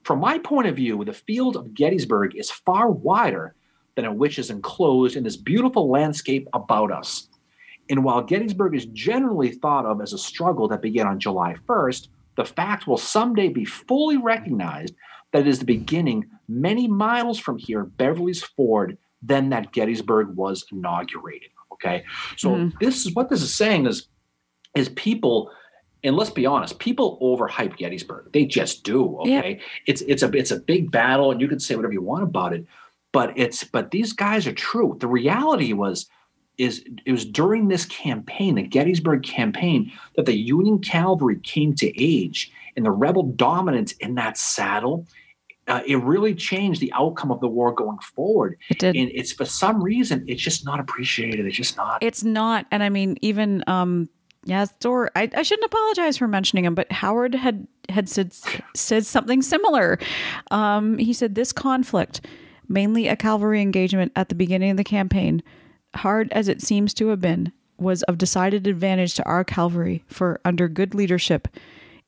"From my point of view, the field of Gettysburg is far wider than in which is enclosed in this beautiful landscape about us. And while Gettysburg is generally thought of as a struggle that began on July 1st, the fact will someday be fully recognized that it is the beginning many miles from here, Beverly's Ford, then that Gettysburg was inaugurated." So this is saying is people, and let's be honest, people overhype Gettysburg. They just do. Yeah. It's a big battle, and you can say whatever you want about it, but these guys are true. The reality it was during this campaign, the Gettysburg Campaign, that the Union cavalry came to age, and the rebel dominance in that saddle, it really changed the outcome of the war going forward. It did. And it's, for some reason, it's just not appreciated. It's just not. It's not. And I mean, even, Thor, I shouldn't apologize for mentioning him, but Howard had said something similar. He said, "This conflict, mainly a cavalry engagement at the beginning of the campaign, hard as it seems to have been, was of decided advantage to our cavalry, for under good leadership,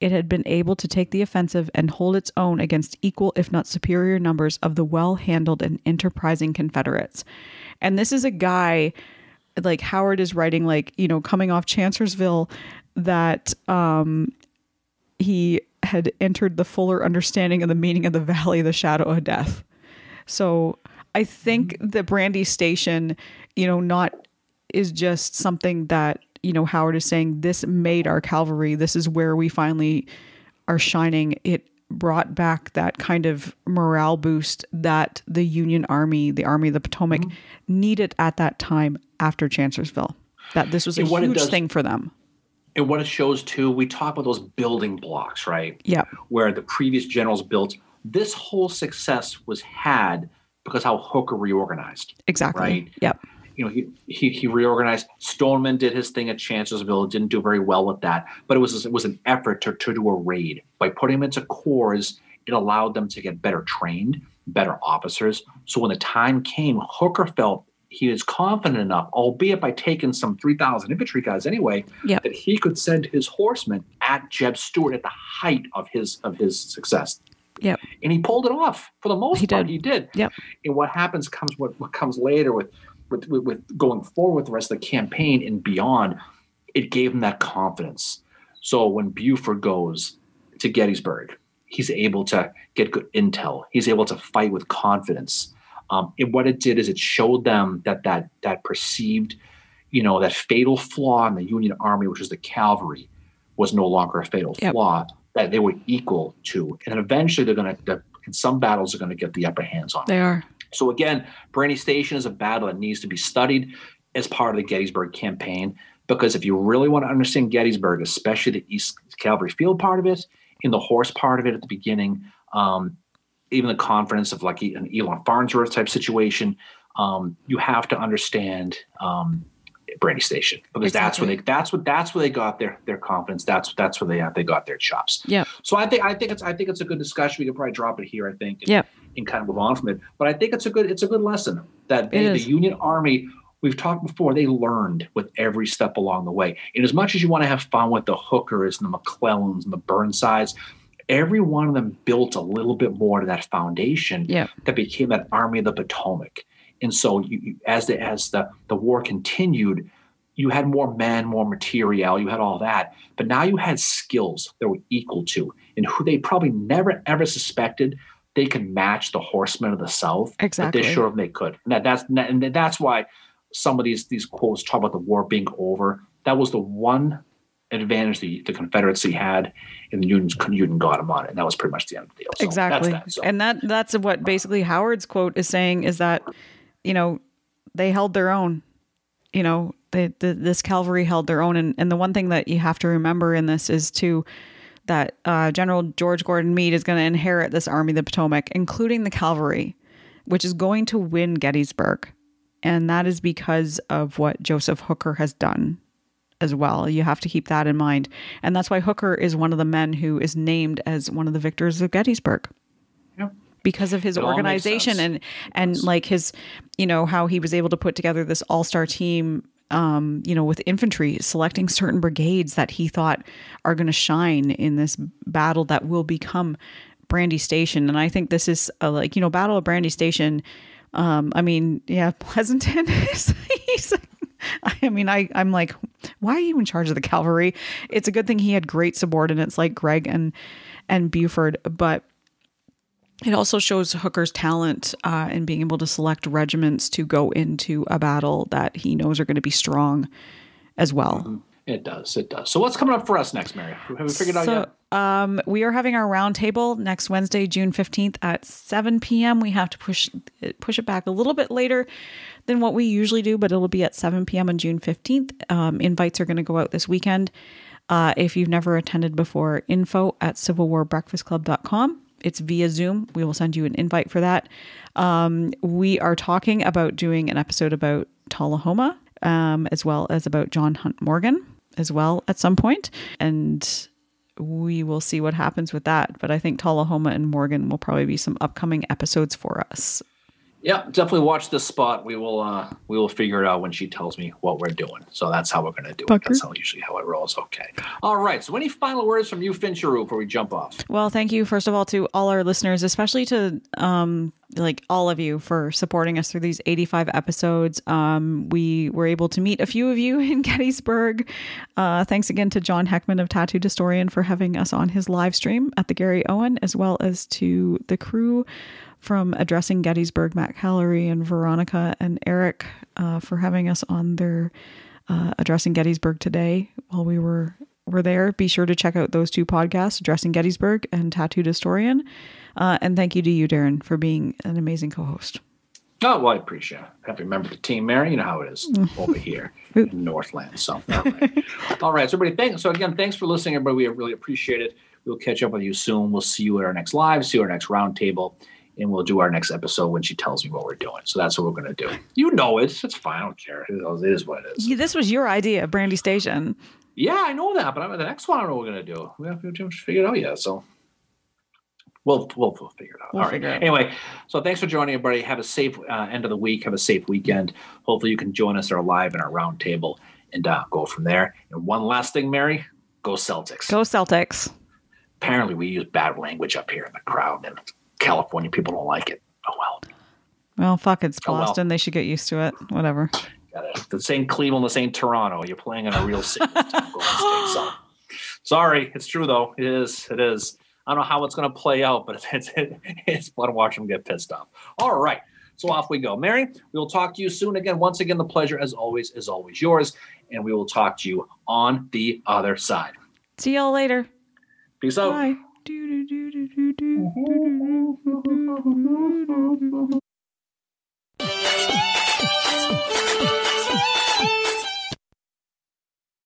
it had been able to take the offensive and hold its own against equal, if not superior numbers of the well-handled and enterprising Confederates." And this is a guy, like Howard is writing, coming off Chancellorsville, that he had entered the fuller understanding of the meaning of the valley of the shadow of death. So I think the Brandy Station, not is just something that, Howard is saying, this made our cavalry. This is where we finally are shining. It brought back that kind of morale boost that the Union Army, the Army of the Potomac, needed at that time after Chancellorsville. That this was a huge thing for them. And what it shows too, we talk about those building blocks, right? Yeah. Where the previous generals built. This whole success was had because how Hooker reorganized. Exactly. Right. Yep. He reorganized. Stoneman did his thing at Chancellorsville. Didn't do very well with that, but it was an effort to do a raid. By putting them into corps, it allowed them to get better trained, better officers. So when the time came, Hooker felt he was confident enough, albeit by taking some 3,000 infantry guys anyway, that he could send his horsemen at Jeb Stuart at the height of his success. Yep. And he pulled it off for the most part. He did. Yep. And what comes later with going forward with the rest of the campaign and beyond, it gave him that confidence. So when Buford goes to Gettysburg, he's able to get good intel. He's able to fight with confidence. And what it did is it showed them that perceived, that fatal flaw in the Union Army, which is the cavalry, was no longer a fatal flaw, that they were equal to. And then eventually in some battles, they're going to get the upper hands on. They are. So again, Brandy Station is a battle that needs to be studied as part of the Gettysburg Campaign, because if you really want to understand Gettysburg, especially the East Cavalry Field part of it, in the horse part of it at the beginning, even the confidence of like an Elon Farnsworth type situation, you have to understand Brandy Station, because that's where they got their confidence. That's where they got their chops. Yeah. So I think it's a good discussion. We could probably drop it here, I think. And kind of move on from it. But I think it's a good lesson that the Union Army, we've talked before, they learned with every step along the way. And as much as you want to have fun with the Hookers and the McClellans and the Burnsides, every one of them built a little bit more to that foundation that became that Army of the Potomac. And so as the war continued, you had more men, more material, you had all that. But now you had skills that were equal to, and who they probably never, ever suspected they could match the horsemen of the South. Exactly. But they sure they could. And that's why some of these quotes talk about the war being over. That was the one advantage the Confederacy had, and the Union got them on it. And that was pretty much the end of the deal. So exactly. And that's what basically Howard's quote is saying, is that, they held their own. This cavalry held their own. And the one thing that you have to remember in this is too, that General George Gordon Meade is going to inherit this Army of the Potomac, including the cavalry, which is going to win Gettysburg. And that is because of what Joseph Hooker has done as well. You have to keep that in mind. And that's why Hooker is one of the men who is named as one of the victors of Gettysburg. Yep. Because of his organization and like his, how he was able to put together this all-star team, with infantry, selecting certain brigades that he thought are going to shine in this battle that will become Brandy Station. And I think this is Battle of Brandy Station. Pleasanton is, I'm like, why are you in charge of the cavalry? It's a good thing he had great subordinates like Gregg and Buford, but it also shows Hooker's talent in being able to select regiments to go into a battle that he knows are going to be strong as well. Mm-hmm. It does. So what's coming up for us next, Mary? Have we figured out yet? We are having our roundtable next Wednesday, June 15th at 7 p.m. We have to push it back a little bit later than what we usually do, but it'll be at 7 p.m. on June 15th. Invites are going to go out this weekend. If you've never attended before, info@civilwarbreakfastclub.com. It's via Zoom. We will send you an invite for that. We are talking about doing an episode about Tullahoma, as well as about John Hunt Morgan as well at some point. And we will see what happens with that. But I think Tullahoma and Morgan will probably be some upcoming episodes for us. Yeah, definitely watch this spot. We will figure it out when she tells me what we're doing. So that's how we're going to do it. That's usually how it rolls. Okay. All right. So any final words from you, Fincheru, before we jump off? Well, thank you, first of all, to all our listeners, especially to like all of you for supporting us through these 85 episodes. We were able to meet a few of you in Gettysburg. Thanks again to John Heckman of Tattooed Historian for having us on his live stream at the Gary Owen, as well as to the crew from Addressing Gettysburg, Matt Callery and Veronica and Eric, for having us on their Addressing Gettysburg today while we were there. Be sure to check out those two podcasts, Addressing Gettysburg and Tattooed Historian. And thank you to you, Darren, for being an amazing co-host. Oh, well, I appreciate it. Have to remember the team, Mary. You know how it is over here in Northland. So, all right. All right. So, everybody, thanks for listening, everybody. We really appreciate it. We'll catch up with you soon. We'll see you at our next live, see you at our next roundtable, and we'll do our next episode when she tells me what we're doing. So that's what we're going to do. You know it. It's fine. I don't care. It is what it is. Yeah, this was your idea, Brandy Station. Yeah, I know that, but the next one I don't know what we're going to do. We haven't figured it out yet, so we'll figure it out. All right. Anyway, so thanks for joining, everybody. Have a safe end of the week. Have a safe weekend. Hopefully you can join us at our live and our round table and go from there. And one last thing, Mary, go Celtics. Go Celtics. Apparently we use bad language up here in the crowd, and California people don't like it. Oh, well. Well, fuck, it's Boston. They should get used to it. Whatever. This ain't Cleveland, this ain't Toronto. You're playing in a real city. So. Sorry, it's true though. It is. I don't know how it's going to play out, but it's fun to watch them get pissed off. All right, so off we go. Mary, we will talk to you soon. Again, once again, the pleasure as always is always yours, and we will talk to you on the other side. See y'all later. Peace out. Bye.